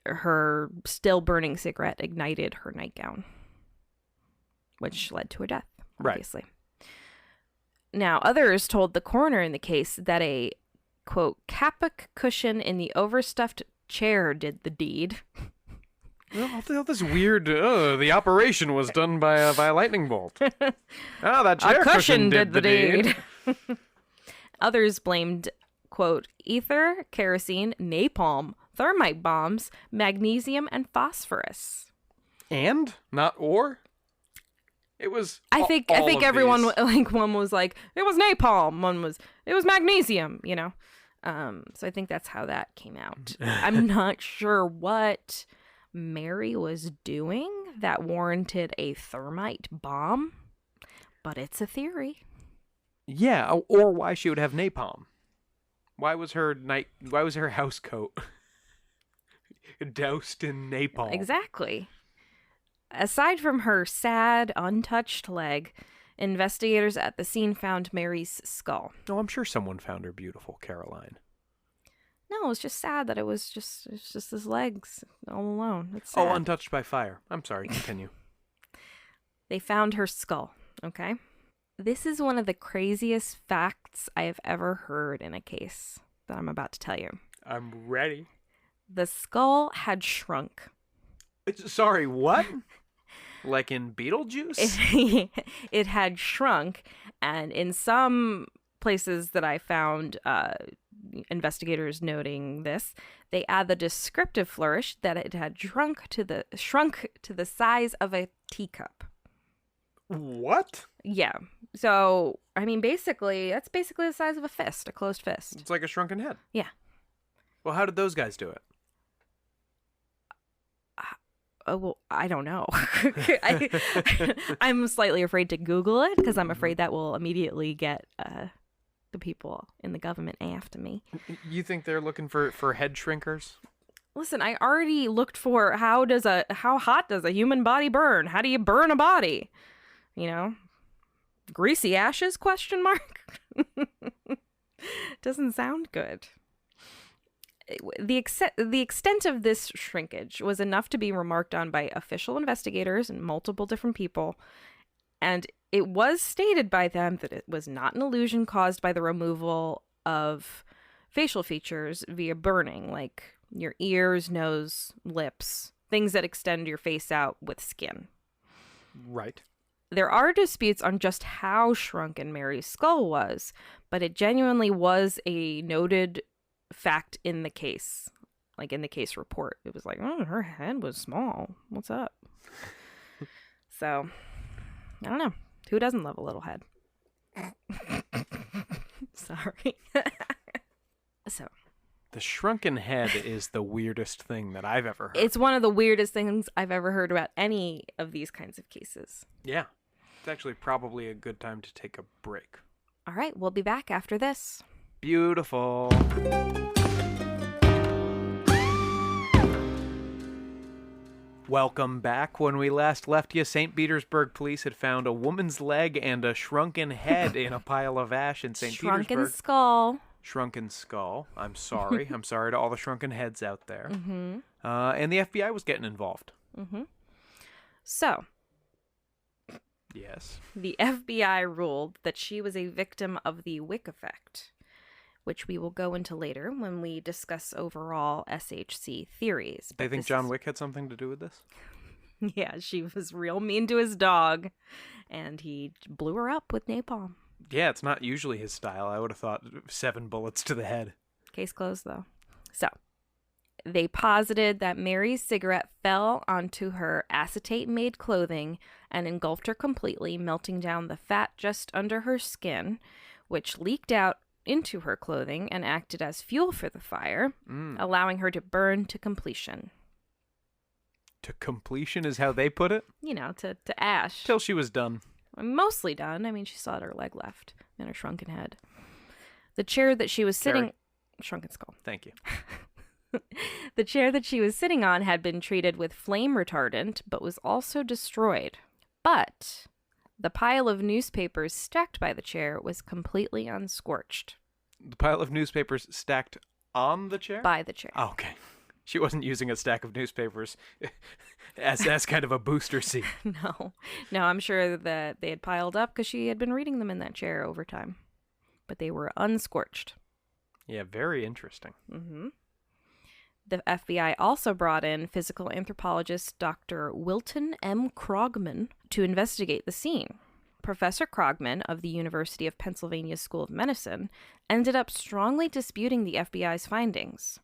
[SPEAKER 2] her still burning cigarette ignited her nightgown, which led to her death, obviously. Right. Now, others told the coroner in the case that a, quote, Kappa cushion in the overstuffed chair did the deed.
[SPEAKER 1] All this weird, the operation was done by a lightning bolt. That chair cushion did the deed.
[SPEAKER 2] Others blamed, quote, ether, kerosene, napalm, thermite bombs, magnesium, and phosphorus.
[SPEAKER 1] And? Not or? It was.
[SPEAKER 2] I think everyone like one was like it was napalm, one was it was magnesium, you know. So I think that's how that came out. I'm not sure what Mary was doing that warranted a thermite bomb, but it's a theory.
[SPEAKER 1] Yeah, or why she would have napalm. Why was her house coat doused in napalm?
[SPEAKER 2] Exactly. Aside from her sad, untouched leg, investigators at the scene found Mary's skull.
[SPEAKER 1] Oh, I'm sure someone found her beautiful, Caroline.
[SPEAKER 2] No, it was just sad that it's just his legs all alone. It's sad.
[SPEAKER 1] Oh, untouched by fire. I'm sorry, continue.
[SPEAKER 2] They found her skull, okay? This is one of the craziest facts I have ever heard in a case that I'm about to tell you.
[SPEAKER 1] I'm ready.
[SPEAKER 2] The skull had shrunk.
[SPEAKER 1] Sorry, what? Like in Beetlejuice?
[SPEAKER 2] It had shrunk, and in some places that I found investigators noting this, they add the descriptive flourish that it had shrunk to the size of a teacup.
[SPEAKER 1] What?
[SPEAKER 2] Yeah. So, I mean, that's basically the size of a fist, a closed fist.
[SPEAKER 1] It's like a shrunken head.
[SPEAKER 2] Yeah.
[SPEAKER 1] Well, how did those guys do it?
[SPEAKER 2] Well, I don't know. I'm slightly afraid to Google it because I'm afraid that will immediately get the people in the government after me.
[SPEAKER 1] You think they're looking for head shrinkers?
[SPEAKER 2] Listen, I already looked for how hot does a human body burn? How do you burn a body? You know, greasy ashes? ? Doesn't sound good. The extent of this shrinkage was enough to be remarked on by official investigators and multiple different people, and it was stated by them that it was not an illusion caused by the removal of facial features via burning, like your ears, nose, lips, things that extend your face out with skin.
[SPEAKER 1] Right.
[SPEAKER 2] There are disputes on just how shrunken Mary's skull was, but it genuinely was a noted fact in the case, like in the case report. It was like, oh, her head was small. What's up? So, I don't know. Who doesn't love a little head? Sorry. So,
[SPEAKER 1] the shrunken head is the weirdest thing that I've ever heard.
[SPEAKER 2] It's one of the weirdest things I've ever heard about any of these kinds of cases.
[SPEAKER 1] Yeah. It's actually probably a good time to take a break.
[SPEAKER 2] All right, we'll be back after this.
[SPEAKER 1] Beautiful. Welcome back. When we last left you, St. Petersburg police had found a woman's leg and a shrunken head in a pile of ash in St. Petersburg.
[SPEAKER 2] Shrunken skull.
[SPEAKER 1] Shrunken skull. I'm sorry. I'm sorry to all the shrunken heads out there.
[SPEAKER 2] Mm-hmm.
[SPEAKER 1] And the FBI was getting involved.
[SPEAKER 2] Mm-hmm. So,
[SPEAKER 1] yes,
[SPEAKER 2] the FBI ruled that she was a victim of the Wick effect, which we will go into later when we discuss overall SHC theories.
[SPEAKER 1] They think John Wick had something to do with this?
[SPEAKER 2] Yeah, she was real mean to his dog, and he blew her up with napalm.
[SPEAKER 1] Yeah, it's not usually his style. I would have thought 7 bullets to the head.
[SPEAKER 2] Case closed, though. So, they posited that Mary's cigarette fell onto her acetate-made clothing and engulfed her completely, melting down the fat just under her skin, which leaked out into her clothing and acted as fuel for the fire, allowing her to burn to completion.
[SPEAKER 1] To completion is how they put it?
[SPEAKER 2] You know, to ash.
[SPEAKER 1] Till she was done.
[SPEAKER 2] Mostly done. I mean, she still had her leg left and her shrunken head. The chair that she was sitting...
[SPEAKER 1] Carrie.
[SPEAKER 2] Shrunken skull.
[SPEAKER 1] Thank you.
[SPEAKER 2] The chair that she was sitting on had been treated with flame retardant, but was also destroyed. But the pile of newspapers stacked by the chair was completely unscorched.
[SPEAKER 1] The pile of newspapers stacked on the chair?
[SPEAKER 2] By the chair.
[SPEAKER 1] Oh, okay. She wasn't using a stack of newspapers as kind of a booster seat.
[SPEAKER 2] No, I'm sure that they had piled up because she had been reading them in that chair over time. But they were unscorched.
[SPEAKER 1] Yeah, very interesting.
[SPEAKER 2] Mm-hmm. The FBI also brought in physical anthropologist Dr. Wilton M. Krogman to investigate the scene. Professor Krogman of the University of Pennsylvania School of Medicine ended up strongly disputing the FBI's findings.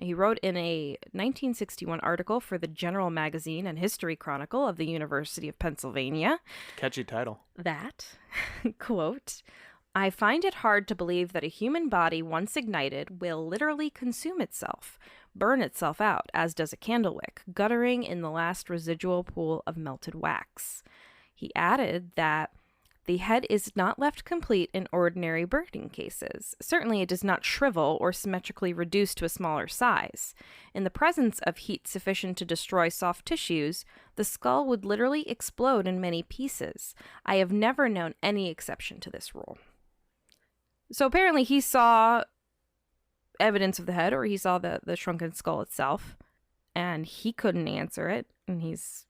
[SPEAKER 2] He wrote in a 1961 article for the General Magazine and History Chronicle of the University of Pennsylvania.
[SPEAKER 1] Catchy title.
[SPEAKER 2] That, quote, I find it hard to believe that a human body once ignited will literally consume itself, burn itself out, as does a candle wick, guttering in the last residual pool of melted wax. He added that the head is not left complete in ordinary burning cases. Certainly it does not shrivel or symmetrically reduce to a smaller size. In the presence of heat sufficient to destroy soft tissues, the skull would literally explode in many pieces. I have never known any exception to this rule. So apparently he saw evidence of the head, or he saw the shrunken skull itself, and he couldn't answer it, and he's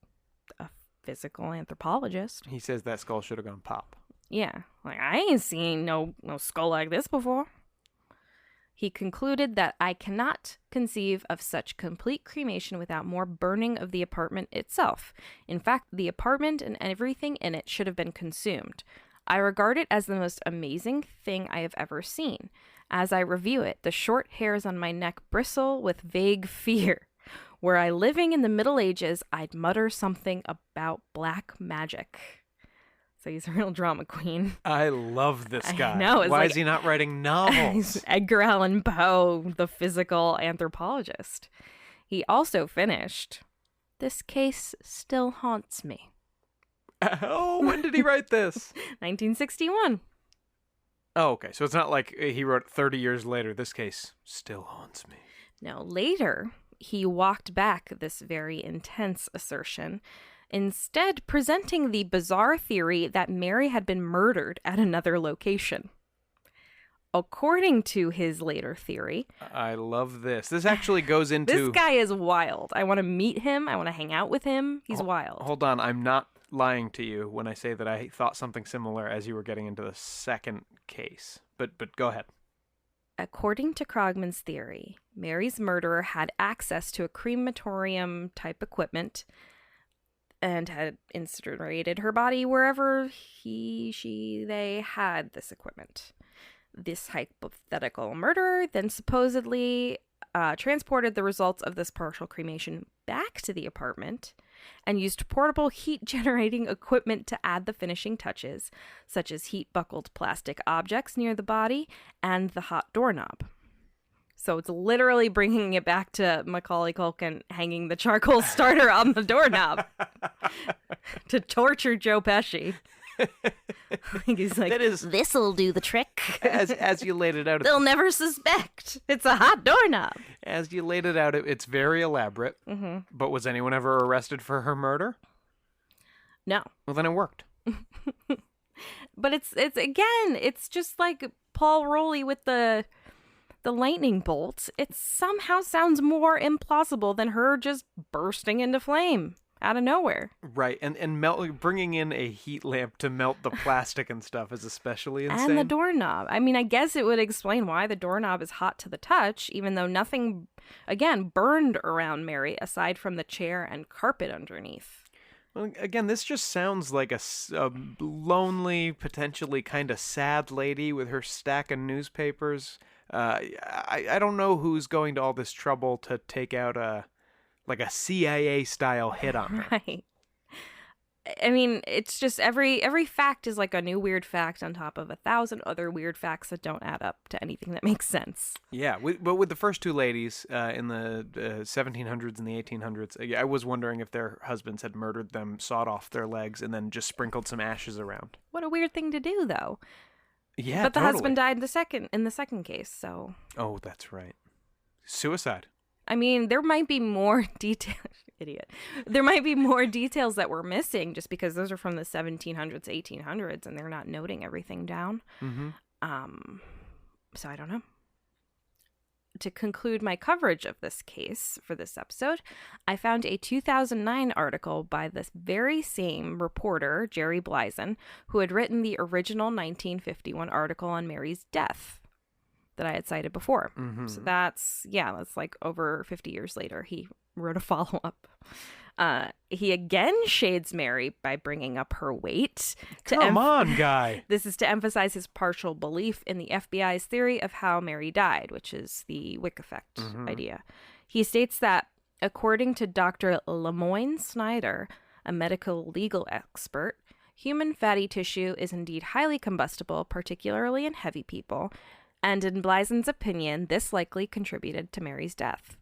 [SPEAKER 2] a physical anthropologist.
[SPEAKER 1] He says that skull should have gone pop.
[SPEAKER 2] Yeah, like, I ain't seen no skull like this before. He concluded that I cannot conceive of such complete cremation without more burning of the apartment itself. In fact, the apartment and everything in it should have been consumed. I regard it as the most amazing thing I have ever seen. As I review it, the short hairs on my neck bristle with vague fear. Were I living in the Middle Ages, I'd mutter something about black magic. So he's a real drama queen.
[SPEAKER 1] I love this guy.
[SPEAKER 2] I know.
[SPEAKER 1] Why is he not writing novels?
[SPEAKER 2] Edgar Allan Poe, the physical anthropologist. He also finished, this case still haunts me.
[SPEAKER 1] Oh, when did he write this?
[SPEAKER 2] 1961.
[SPEAKER 1] Oh, okay. So it's not like he wrote 30 years later, this case still haunts me.
[SPEAKER 2] No, later, he walked back this very intense assertion, instead presenting the bizarre theory that Mary had been murdered at another location. According to his later theory...
[SPEAKER 1] I love this. This actually goes into...
[SPEAKER 2] This guy is wild. I want to meet him. I want to hang out with him. He's wild.
[SPEAKER 1] Hold on. I'm not lying to you when I say that I thought something similar as you were getting into the second case. But go ahead.
[SPEAKER 2] According to Krogman's theory, Mary's murderer had access to a crematorium-type equipment and had incinerated her body wherever they had this equipment. This hypothetical murderer then supposedly transported the results of this partial cremation back to the apartment and used portable heat-generating equipment to add the finishing touches, such as heat-buckled plastic objects near the body and the hot doorknob. So it's literally bringing it back to Macaulay Culkin hanging the charcoal starter on the doorknob to torture Joe Pesci. He's like, this'll do the trick.
[SPEAKER 1] As you laid it out,
[SPEAKER 2] they'll never suspect. It's a hot doorknob.
[SPEAKER 1] As you laid it out, it's very elaborate. Mm-hmm. But was anyone ever arrested for her murder?
[SPEAKER 2] No.
[SPEAKER 1] Well, then it worked.
[SPEAKER 2] But it's just like Paul Rowley with the lightning bolt. It somehow sounds more implausible than her just bursting into flame out of nowhere.
[SPEAKER 1] Right, and bringing in a heat lamp to melt the plastic and stuff is especially insane.
[SPEAKER 2] And the doorknob. I mean, I guess it would explain why the doorknob is hot to the touch, even though nothing, again, burned around Mary aside from the chair and carpet underneath.
[SPEAKER 1] Well, again, this just sounds like a lonely, potentially kind of sad lady with her stack of newspapers. I don't know who's going to all this trouble to take out a CIA-style hit on her.
[SPEAKER 2] Right. I mean, it's just every fact is like a new weird fact on top of 1,000 other weird facts that don't add up to anything that makes sense.
[SPEAKER 1] Yeah, but with the first two ladies in the 1700s and the 1800s, I was wondering if their husbands had murdered them, sawed off their legs, and then just sprinkled some ashes around.
[SPEAKER 2] What a weird thing to do, though.
[SPEAKER 1] Yeah,
[SPEAKER 2] but the
[SPEAKER 1] totally.
[SPEAKER 2] husband died in the second case, so...
[SPEAKER 1] Oh, that's right. Suicide.
[SPEAKER 2] I mean, there might be more details. Idiot. There might be more details that we're missing just because those are from the 1700s, 1800s, and they're not noting everything down.
[SPEAKER 1] Mm-hmm.
[SPEAKER 2] So I don't know. To conclude my coverage of this case for this episode, I found a 2009 article by this very same reporter, Jerry Blizon, who had written the original 1951 article on Mary's death that I had cited before. Mm-hmm. So that's like over 50 years later, he wrote a follow-up. He again shades Mary by bringing up her weight.
[SPEAKER 1] Come on, guy.
[SPEAKER 2] This is to emphasize his partial belief in the FBI's theory of how Mary died, which is the Wick effect idea. He states that, according to Dr. Lemoyne Snyder, a medical legal expert, human fatty tissue is indeed highly combustible, particularly in heavy people, and in Blysen's opinion, this likely contributed to Mary's death.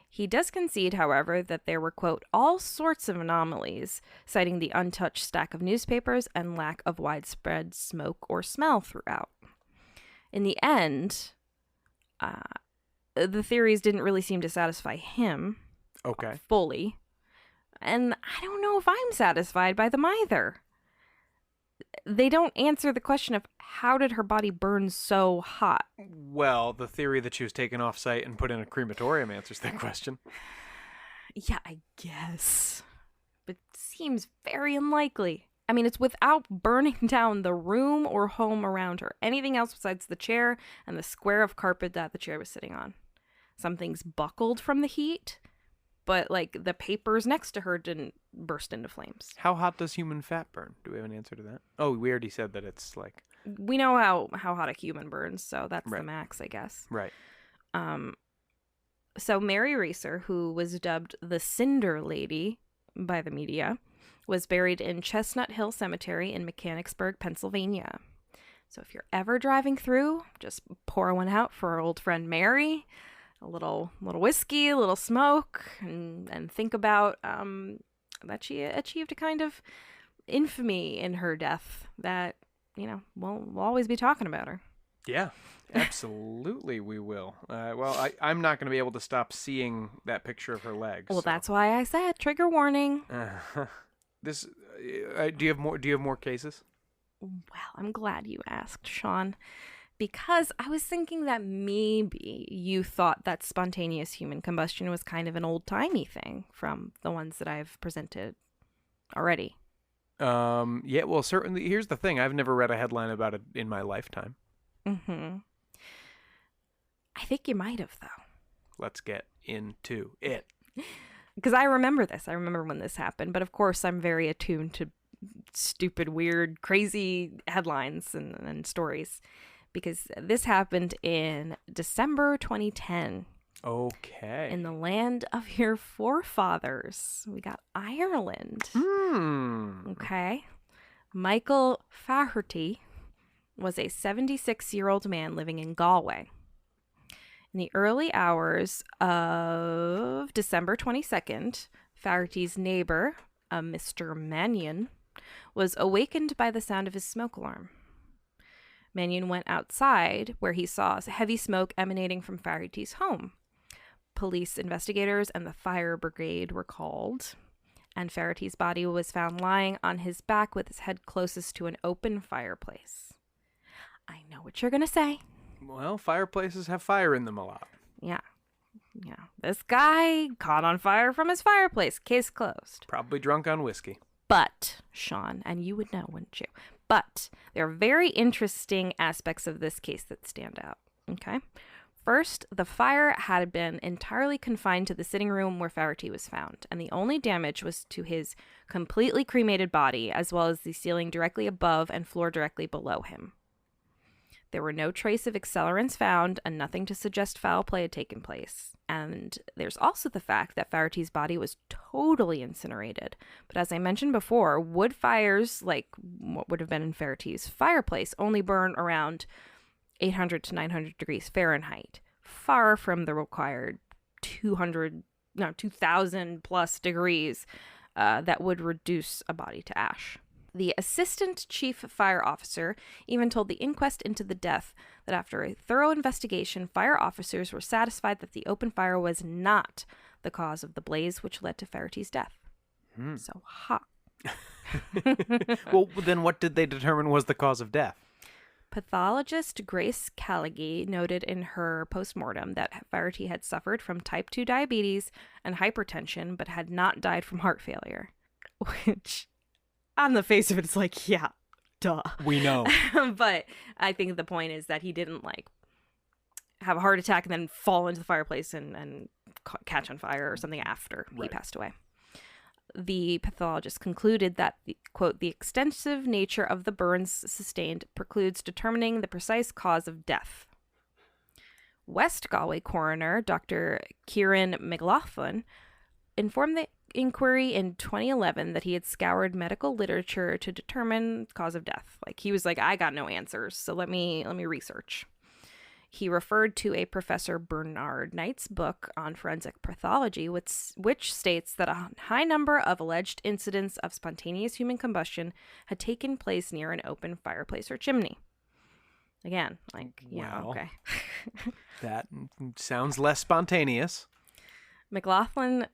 [SPEAKER 2] He does concede, however, that there were, quote, all sorts of anomalies, citing the untouched stack of newspapers and lack of widespread smoke or smell throughout. In the end, the theories didn't really seem to satisfy him fully. And I don't know if I'm satisfied by them either. They don't answer the question of how did her body burn so hot?
[SPEAKER 1] Well, the theory that she was taken off site and put in a crematorium answers that question.
[SPEAKER 2] Yeah, I guess. But it seems very unlikely. I mean, it's without burning down the room or home around her. Anything else besides the chair and the square of carpet that the chair was sitting on. Something's buckled from the heat, but like the papers next to her didn't burst into flames.
[SPEAKER 1] How hot does human fat burn? Do we have an answer to that? Oh, we already said that it's like...
[SPEAKER 2] We know how hot a human burns, so that's the max, I guess.
[SPEAKER 1] Right.
[SPEAKER 2] So Mary Racer, who was dubbed the Cinder Lady by the media, was buried in Chestnut Hill Cemetery in Mechanicsburg, Pennsylvania. So if you're ever driving through, just pour one out for our old friend Mary. A little whiskey, a little smoke, and think about that she achieved a kind of infamy in her death that, you know, we'll always be talking about her.
[SPEAKER 1] Yeah, absolutely we will. Well, I'm not going to be able to stop seeing that picture of her legs.
[SPEAKER 2] Well, that's why I said trigger warning.
[SPEAKER 1] Do you have more cases?
[SPEAKER 2] Well, I'm glad you asked, Sean. Because I was thinking that maybe you thought that spontaneous human combustion was kind of an old-timey thing from the ones that I've presented already.
[SPEAKER 1] Yeah, well, certainly. Here's the thing. I've never read a headline about it in my lifetime.
[SPEAKER 2] Mm-hmm. I think you might have, though.
[SPEAKER 1] Let's get into it.
[SPEAKER 2] Because I remember this. I remember when this happened. But, of course, I'm very attuned to stupid, weird, crazy headlines and stories. Because this happened in December 2010.
[SPEAKER 1] Okay.
[SPEAKER 2] In the land of your forefathers. We got Ireland. Okay. Michael Faherty was a 76-year-old man living in Galway. In the early hours of December 22nd, Faherty's neighbor, Mr. Mannion, was awakened by the sound of his smoke alarm. Mannion went outside, where he saw heavy smoke emanating from Faherty's home. Police investigators and the fire brigade were called, and Faherty's body was found lying on his back with his head closest to an open fireplace. I know what you're going to say.
[SPEAKER 1] Well, fireplaces have fire in them a lot.
[SPEAKER 2] Yeah. This guy caught on fire from his fireplace. Case closed.
[SPEAKER 1] Probably drunk on whiskey.
[SPEAKER 2] But, Sean, and you would know, wouldn't you? But there are very interesting aspects of this case that stand out. Okay? First, the fire had been entirely confined to the sitting room where Faherty was found, and the only damage was to his completely cremated body, as well as the ceiling directly above and floor directly below him. There were no trace of accelerants found, and nothing to suggest foul play had taken place. And there's also the fact that Faherty's body was totally incinerated. But as I mentioned before, wood fires, like what would have been in Faherty's fireplace, only burn around 800 to 900 degrees Fahrenheit, far from the required 2,000 plus degrees that would reduce a body to ash. The assistant chief fire officer even told the inquest into the death that after a thorough investigation, fire officers were satisfied that the open fire was not the cause of the blaze which led to Faherty's death. So hot.
[SPEAKER 1] Well, then what did they determine was the cause of death?
[SPEAKER 2] Pathologist Grace Callaghy noted in her postmortem that Faherty had suffered from type 2 diabetes and hypertension, but had not died from heart failure. Which, on the face of it, it's like, yeah, duh.
[SPEAKER 1] We know.
[SPEAKER 2] But I think the point is that he didn't, like, have a heart attack and then fall into the fireplace and catch on fire or something after he passed away. the pathologist concluded that, quote, the extensive nature of the burns sustained precludes determining the precise cause of death. West Galway coroner Dr. Kieran McLaughlin informed the inquiry in 2011 that he had scoured medical literature to determine cause of death. Like, he was like, I got no answers, so let me research. He referred to a Professor Bernard Knight's book on forensic pathology, which states that a high number of alleged incidents of spontaneous human combustion had taken place near an open fireplace or chimney. Again, like, yeah,
[SPEAKER 1] Well,
[SPEAKER 2] okay.
[SPEAKER 1] That sounds less spontaneous.
[SPEAKER 2] McLaughlin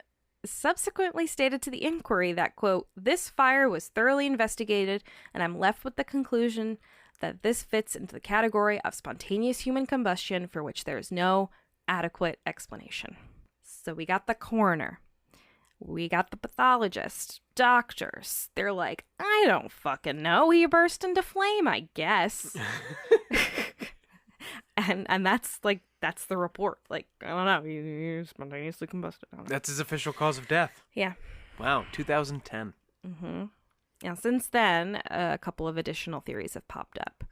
[SPEAKER 2] subsequently stated to the inquiry that, quote, this fire was thoroughly investigated, and I'm left with the conclusion that this fits into the category of spontaneous human combustion for which there is no adequate explanation. So we got the coroner. We got the pathologist, doctors. They're like, I don't fucking know. He burst into flame, I guess. and that's the report. Like, I don't know. He spontaneously combusted.
[SPEAKER 1] That's his official cause of death.
[SPEAKER 2] Yeah.
[SPEAKER 1] Wow, 2010.
[SPEAKER 2] Mm-hmm. Now, since then, a couple of additional theories have popped up.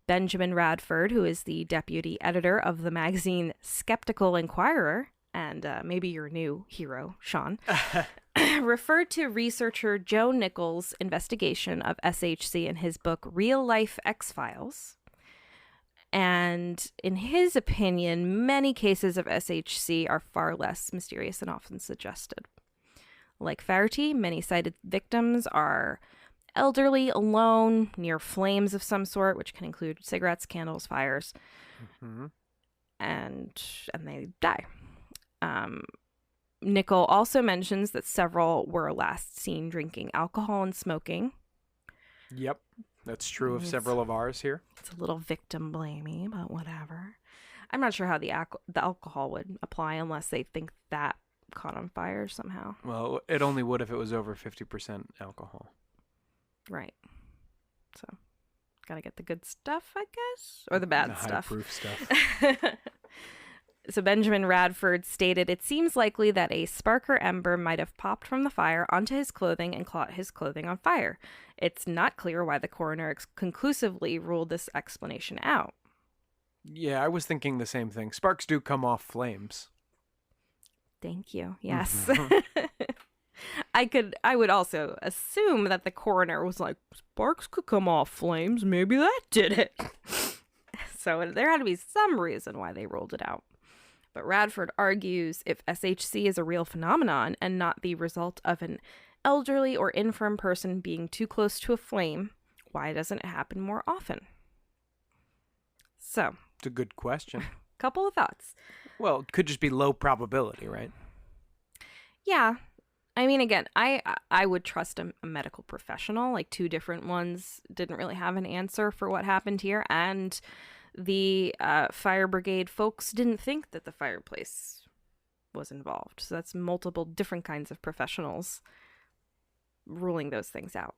[SPEAKER 2] Benjamin Radford, who is the deputy editor of the magazine Skeptical Inquirer, and maybe your new hero, Sean, referred to researcher Joe Nichols' investigation of SHC in his book Real Life X-Files. And in his opinion, many cases of SHC are far less mysterious than often suggested. Like Faherty, many cited victims are elderly, alone, near flames of some sort, which can include cigarettes, candles, fires, and they die. Nichol also mentions that several were last seen drinking alcohol and smoking.
[SPEAKER 1] Yep, that's true of several of ours here.
[SPEAKER 2] It's a little victim blamey, but whatever. I'm not sure how the alcohol would apply unless they think that caught on fire somehow.
[SPEAKER 1] Well, it only would if it was over 50% alcohol.
[SPEAKER 2] Right. So, gotta get the good stuff, I guess? Or the bad stuff.
[SPEAKER 1] High-proof stuff.
[SPEAKER 2] So Benjamin Radford stated, it seems likely that a spark or ember might have popped from the fire onto his clothing and caught his clothing on fire. It's not clear why the coroner conclusively ruled this explanation out.
[SPEAKER 1] Yeah, I was thinking the same thing. Sparks do come off flames.
[SPEAKER 2] Thank you. Yes. I would also assume that the coroner was like, sparks could come off flames. Maybe that did it. So there had to be some reason why they ruled it out. But Radford argues if SHC is a real phenomenon and not the result of an elderly or infirm person being too close to a flame, why doesn't it happen more often? So.
[SPEAKER 1] It's a good question.
[SPEAKER 2] Couple of thoughts.
[SPEAKER 1] Well, it could just be low probability, right?
[SPEAKER 2] Yeah. I mean, again, I would trust a medical professional. Like, two different ones didn't really have an answer for what happened here. And the fire brigade folks didn't think that the fireplace was involved. So that's multiple different kinds of professionals ruling those things out.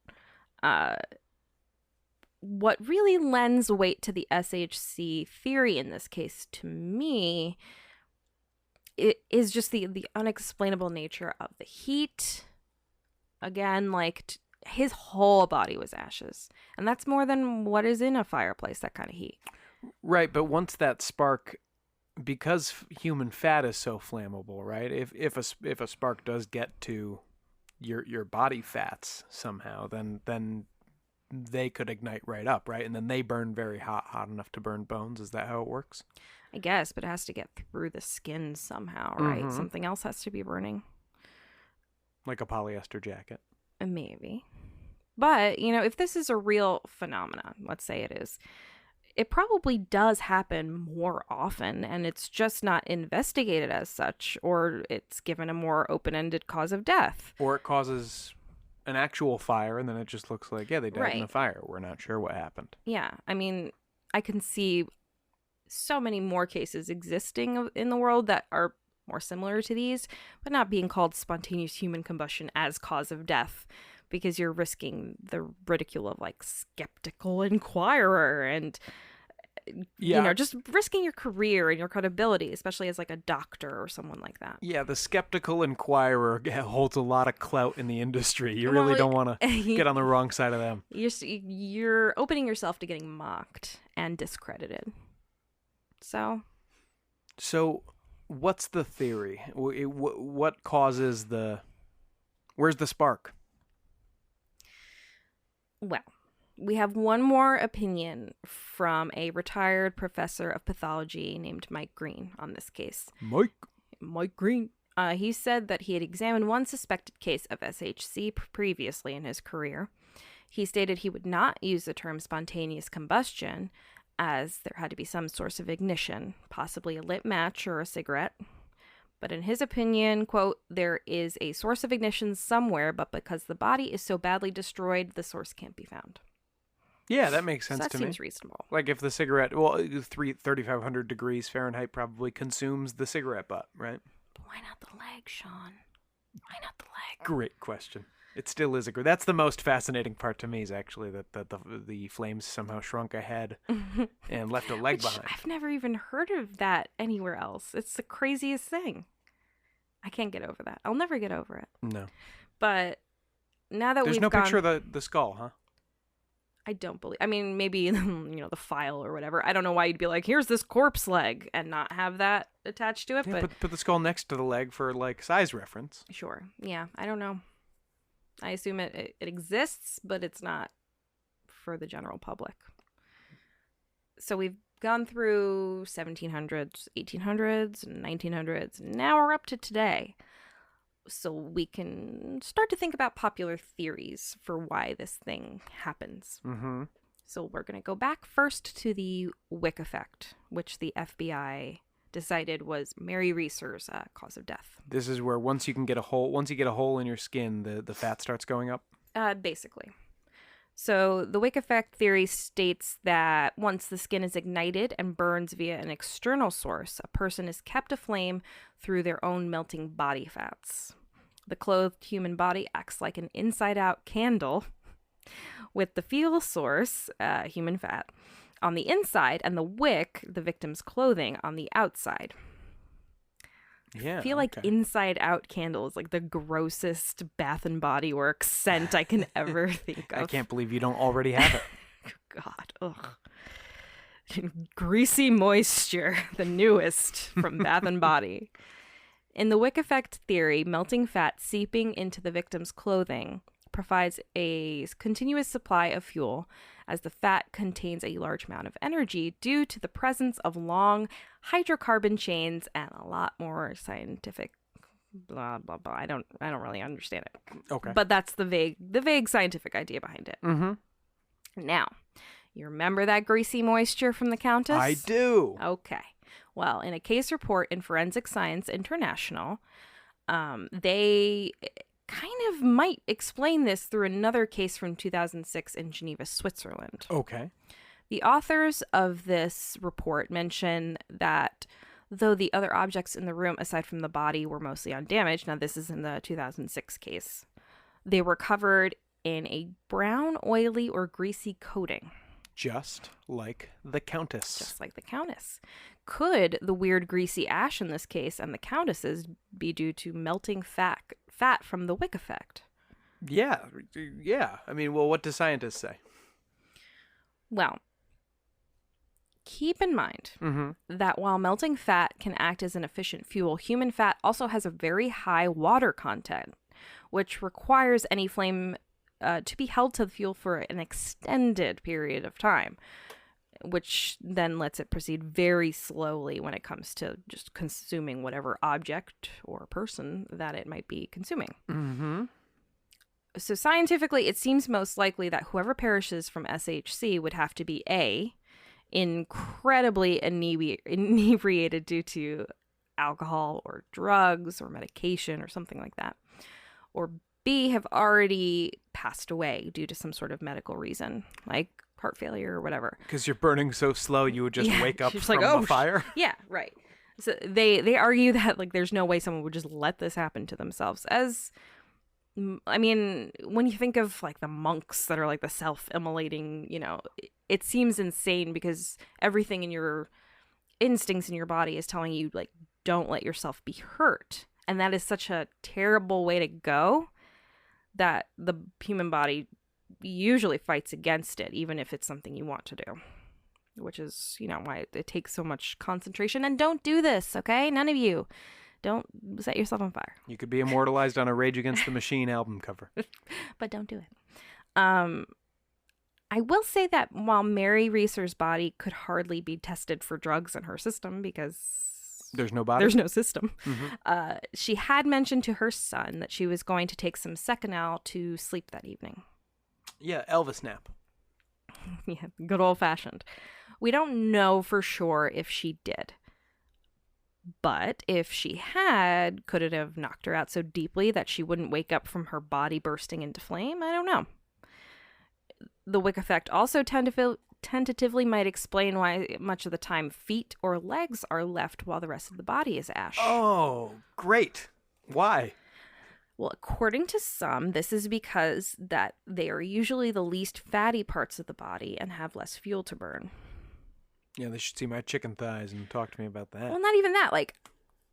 [SPEAKER 2] What really lends weight to the SHC theory in this case, to me, it is just the unexplainable nature of the heat. Again, like, his whole body was ashes. And that's more than what is in a fireplace, that kind of heat.
[SPEAKER 1] Right, but once that spark, because human fat is so flammable, right? If a spark does get to your body fats somehow, then they could ignite right up, right? And then they burn very hot enough to burn bones. Is that how it works?
[SPEAKER 2] I guess, but it has to get through the skin somehow, right?
[SPEAKER 1] Mm-hmm.
[SPEAKER 2] Something else has to be burning.
[SPEAKER 1] Like a polyester jacket.
[SPEAKER 2] Maybe. But, if this is a real phenomenon, let's say it is, it probably does happen more often, and it's just not investigated as such, or it's given a more open-ended cause of death.
[SPEAKER 1] Or it causes an actual fire, and then it just looks like, yeah, they died in a fire. We're not sure what happened.
[SPEAKER 2] Yeah, I mean, I can see so many more cases existing in the world that are more similar to these, but not being called spontaneous human combustion as cause of death, because you're risking the ridicule of, like, skeptical inquirer, and just risking your career and your credibility, especially as like a doctor or someone like that.
[SPEAKER 1] Yeah, the skeptical inquirer holds a lot of clout in the industry. You really don't want to get on the wrong side of them.
[SPEAKER 2] You're opening yourself to getting mocked and discredited. So
[SPEAKER 1] what's the theory? What causes where's the spark?
[SPEAKER 2] Well, we have one more opinion from a retired professor of pathology named Mike Green on this case. Mike Green. He said that he had examined one suspected case of SHC previously in his career. He stated he would not use the term spontaneous combustion, as there had to be some source of ignition, possibly a lit match or a cigarette. But in his opinion, quote, there is a source of ignition somewhere, but because the body is so badly destroyed, the source can't be found.
[SPEAKER 1] Yeah, that makes sense to me.
[SPEAKER 2] That seems reasonable.
[SPEAKER 1] Like if the cigarette, 3,500 degrees Fahrenheit probably consumes the cigarette butt, right?
[SPEAKER 2] But why not the leg, Sean? Why not the leg?
[SPEAKER 1] Great question. It still is that's the most fascinating part to me, is actually that the flames somehow shrunk a head and left a leg behind.
[SPEAKER 2] I've never even heard of that anywhere else. It's the craziest thing. I can't get over that. I'll never get over it.
[SPEAKER 1] No.
[SPEAKER 2] But now that
[SPEAKER 1] there's no picture of the skull, huh?
[SPEAKER 2] I don't believe. I mean, maybe the file or whatever. I don't know why you'd be like, "Here's this corpse leg," and not have that attached to it.
[SPEAKER 1] Yeah,
[SPEAKER 2] but
[SPEAKER 1] put the skull next to the leg for like size reference.
[SPEAKER 2] Sure. Yeah. I don't know. I assume it exists, but it's not for the general public. So we've gone through 1700s, 1800s, 1900s, and now we're up to today. So we can start to think about popular theories for why this thing happens.
[SPEAKER 1] Mm-hmm.
[SPEAKER 2] So we're going to go back first to the Wick effect, which the FBI decided was Mary Reeser's cause of death.
[SPEAKER 1] This is where once you get a hole in your skin, the fat starts going up?
[SPEAKER 2] Basically. So the Wick effect theory states that once the skin is ignited and burns via an external source, a person is kept aflame through their own melting body fats. The clothed human body acts like an inside-out candle with the fuel source, human fat, on the inside and the wick, the victim's clothing, on the outside.
[SPEAKER 1] Yeah,
[SPEAKER 2] I feel like inside out candle is like the grossest Bath and Body Works scent I can ever think of.
[SPEAKER 1] I can't believe you don't already have it.
[SPEAKER 2] God, ugh. Greasy moisture, the newest from Bath and Body. In the Wick effect theory, melting fat seeping into the victim's clothing provides a continuous supply of fuel, as the fat contains a large amount of energy due to the presence of long hydrocarbon chains and a lot more scientific blah blah blah. I don't really understand it.
[SPEAKER 1] Okay.
[SPEAKER 2] But that's the vague scientific idea behind it.
[SPEAKER 1] Mm-hmm.
[SPEAKER 2] Now, you remember that greasy moisture from the Countess?
[SPEAKER 1] I do.
[SPEAKER 2] Okay. Well, in a case report in Forensic Science International, they kind of might explain this through another case from 2006 in Geneva, Switzerland.
[SPEAKER 1] Okay.
[SPEAKER 2] The authors of this report mention that though the other objects in the room, aside from the body, were mostly undamaged, now this is in the 2006 case, they were covered in a brown, oily, or greasy coating.
[SPEAKER 1] Just like the Countess.
[SPEAKER 2] Just like the Countess. Could the weird greasy ash in this case and the Countess's be due to melting fat from the Wick effect?
[SPEAKER 1] Yeah. I mean, well, what do scientists say?
[SPEAKER 2] Well, keep in mind that while melting fat can act as an efficient fuel, human fat also has a very high water content, which requires any flame to be held to the fuel for an extended period of time, which then lets it proceed very slowly when it comes to just consuming whatever object or person that it might be consuming.
[SPEAKER 1] Mm-hmm.
[SPEAKER 2] So scientifically, it seems most likely that whoever perishes from SHC would have to be A, incredibly inebriated due to alcohol or drugs or medication or something like that, or B, have already passed away due to some sort of medical reason, like heart failure or whatever.
[SPEAKER 1] Because you're burning so slow, you would just wake up from
[SPEAKER 2] like,
[SPEAKER 1] a fire?
[SPEAKER 2] Yeah, right. So they argue that like there's no way someone would just let this happen to themselves. I mean, when you think of like the monks that are like the self-immolating, it seems insane because everything in your instincts in your body is telling you, like, don't let yourself be hurt. And that is such a terrible way to go that the human body usually fights against it, even if it's something you want to do, which is, why it takes so much concentration. And don't do this, okay? None of you. Don't set yourself on fire.
[SPEAKER 1] You could be immortalized on a Rage Against the Machine album cover.
[SPEAKER 2] But don't do it. I will say that while Mary Reeser's body could hardly be tested for drugs in her system because
[SPEAKER 1] there's no body.
[SPEAKER 2] There's no system.
[SPEAKER 1] Mm-hmm.
[SPEAKER 2] She had mentioned to her son that she was going to take some Seconal to sleep that evening.
[SPEAKER 1] Yeah, Elvis nap.
[SPEAKER 2] Yeah, good old fashioned. We don't know for sure if she did. But if she had, could it have knocked her out so deeply that she wouldn't wake up from her body bursting into flame? I don't know. The wick effect also tentatively might explain why much of the time feet or legs are left while the rest of the body is ash.
[SPEAKER 1] Oh, great. Why?
[SPEAKER 2] Well, according to some, this is because that they are usually the least fatty parts of the body and have less fuel to burn.
[SPEAKER 1] Yeah, they should see my chicken thighs and talk to me about that.
[SPEAKER 2] Well, not even that. Like,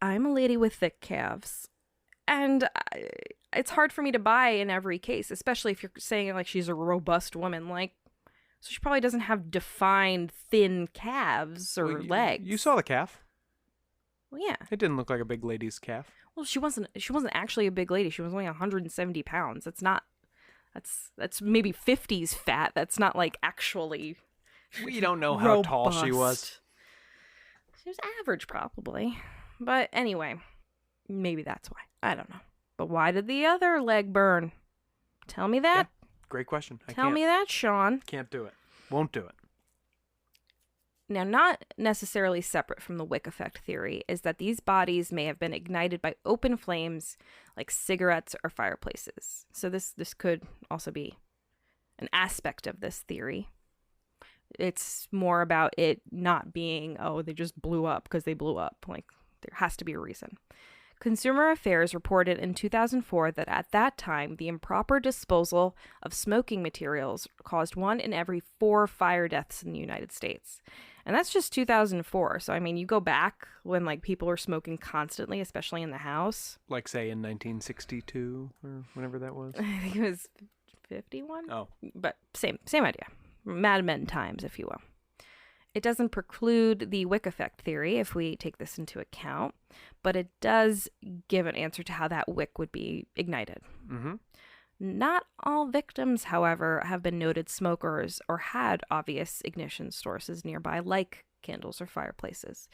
[SPEAKER 2] I'm a lady with thick calves, and it's hard for me to buy in every case, especially if you're saying, like, she's a robust woman. Like, so she probably doesn't have defined thin calves or legs.
[SPEAKER 1] You saw the calf.
[SPEAKER 2] Well, yeah.
[SPEAKER 1] It didn't look like a big lady's calf.
[SPEAKER 2] Well, she wasn't actually a big lady. She was only 170 pounds. That's maybe 50s fat. That's not, like, actually...
[SPEAKER 1] We don't know how tall she was.
[SPEAKER 2] She was average, probably. But anyway, maybe that's why. I don't know. But why did the other leg burn? Tell me that.
[SPEAKER 1] Yeah, great question.
[SPEAKER 2] Tell me that, Sean.
[SPEAKER 1] Can't do it. Won't do it.
[SPEAKER 2] Now, not necessarily separate from the wick effect theory is that these bodies may have been ignited by open flames like cigarettes or fireplaces. So this could also be an aspect of this theory. It's more about it not being, they just blew up because they blew up. Like, there has to be a reason. Consumer Affairs reported in 2004 that at that time, the improper disposal of smoking materials caused 1 in every 4 fire deaths in the United States. And that's just 2004. So, I mean, you go back when, like, people were smoking constantly, especially in the house.
[SPEAKER 1] Like, say, in 1962 or whenever that was?
[SPEAKER 2] I think it was 51.
[SPEAKER 1] Oh.
[SPEAKER 2] But same idea. Mad Men times, if you will. It doesn't preclude the wick effect theory if we take this into account, but it does give an answer to how that wick would be ignited.
[SPEAKER 1] Mm-hmm.
[SPEAKER 2] Not all victims, however, have been noted smokers or had obvious ignition sources nearby, like candles or fireplaces.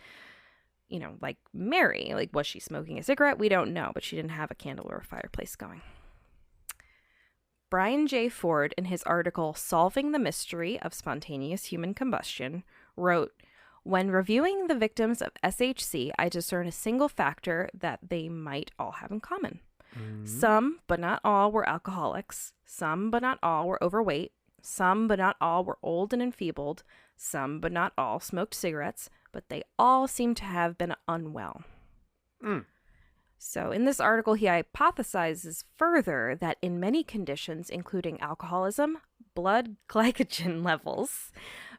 [SPEAKER 2] Like Mary, like, was she smoking a cigarette? We don't know, but she didn't have a candle or a fireplace going. Brian J. Ford, in his article Solving the Mystery of Spontaneous Human Combustion, wrote, "When reviewing the victims of SHC, I discern a single factor that they might all have in common. Mm-hmm. Some, but not all, were alcoholics. Some, but not all, were overweight. Some, but not all, were old and enfeebled. Some, but not all, smoked cigarettes. But they all seem to have been unwell." Mm. So in this article, he hypothesizes further that in many conditions, including alcoholism, blood glycogen levels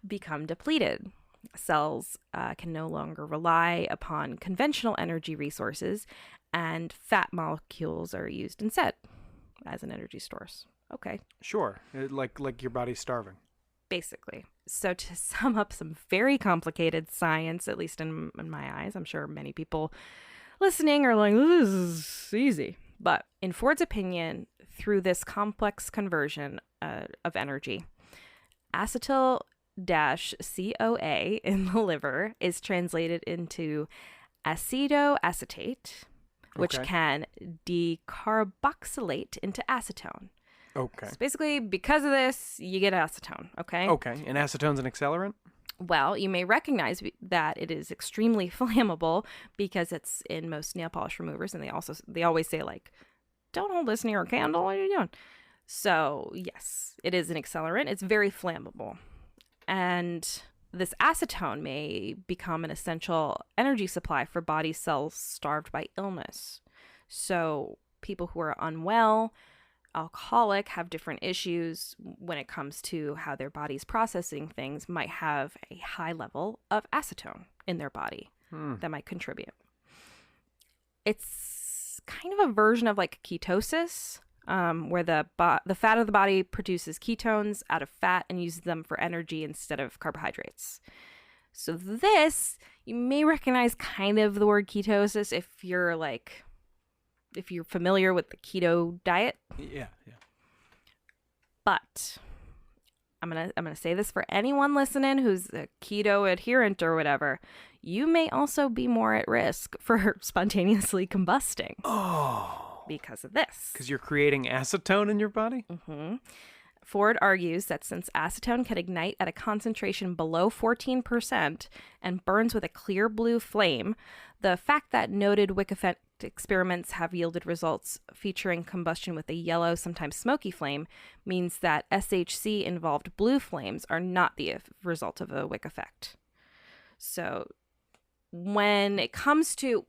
[SPEAKER 2] become depleted. Cells can no longer rely upon conventional energy resources, and fat molecules are used instead as an energy source. Okay.
[SPEAKER 1] Sure. Like your body's starving.
[SPEAKER 2] Basically. So to sum up some very complicated science, at least in my eyes, I'm sure many people listening are like, this is easy. But in Ford's opinion, through this complex conversion of energy, acetyl-CoA in the liver is translated into acetoacetate, which can decarboxylate into acetone.
[SPEAKER 1] Okay.
[SPEAKER 2] So basically, because of this, you get acetone, okay?
[SPEAKER 1] Okay. And acetone's an accelerant?
[SPEAKER 2] Well, you may recognize that it is extremely flammable because it's in most nail polish removers, and they always say, like, don't hold this near a candle. What are you doing? So, yes, it is an accelerant. It's very flammable. And this acetone may become an essential energy supply for body cells starved by illness. So people who are unwell alcoholic have different issues when it comes to how their body's processing things, might have a high level of acetone in their body that might contribute. It's kind of a version of like ketosis, where the fat of the body produces ketones out of fat and uses them for energy instead of carbohydrates. So this, you may recognize kind of the word ketosis if you're familiar with the keto diet.
[SPEAKER 1] Yeah.
[SPEAKER 2] But I'm gonna say this for anyone listening who's a keto adherent or whatever. You may also be more at risk for spontaneously combusting.
[SPEAKER 1] Oh.
[SPEAKER 2] Because of this.
[SPEAKER 1] Because you're creating acetone in your body?
[SPEAKER 2] Mm-hmm. Ford argues that since acetone can ignite at a concentration below 14% and burns with a clear blue flame, the fact that noted wick effect experiments have yielded results featuring combustion with a yellow, sometimes smoky flame means that SHC-involved blue flames are not the result of a wick effect. So when it comes to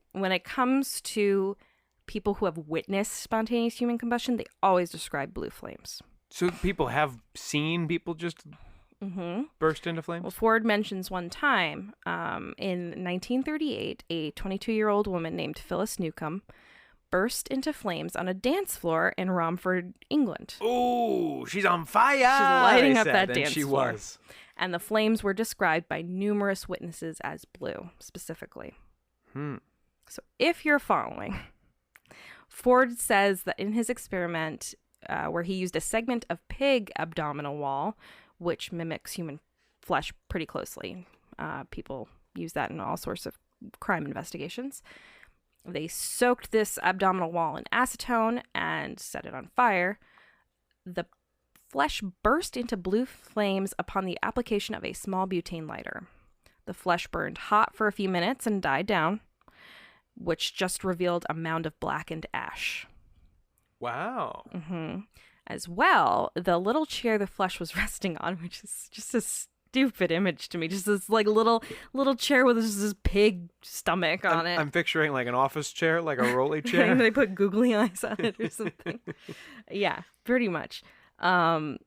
[SPEAKER 2] people who have witnessed spontaneous human combustion, they always describe blue flames.
[SPEAKER 1] So people have seen people just burst into flames?
[SPEAKER 2] Well, Ford mentions one time in 1938, a 22-year-old woman named Phyllis Newcomb burst into flames on a dance floor in Romford, England.
[SPEAKER 1] Oh, she's on fire! She's
[SPEAKER 2] lighting up that dance
[SPEAKER 1] she
[SPEAKER 2] floor.
[SPEAKER 1] Was.
[SPEAKER 2] And the flames were described by numerous witnesses as blue, specifically. So if you're following, Ford says that in his experiment, where he used a segment of pig abdominal wall, which mimics human flesh pretty closely. People use that in all sorts of crime investigations. They soaked this abdominal wall in acetone and set it on fire. The flesh burst into blue flames upon the application of a small butane lighter. The flesh burned hot for a few minutes and died down, which just revealed a mound of blackened ash.
[SPEAKER 1] Wow.
[SPEAKER 2] As well, the little chair the flesh was resting on, which is just a stupid image to me, just this like little chair with this pig stomach on it.
[SPEAKER 1] I'm picturing like an office chair, like a rolly chair.
[SPEAKER 2] They put googly eyes on it or something. Yeah, pretty much. So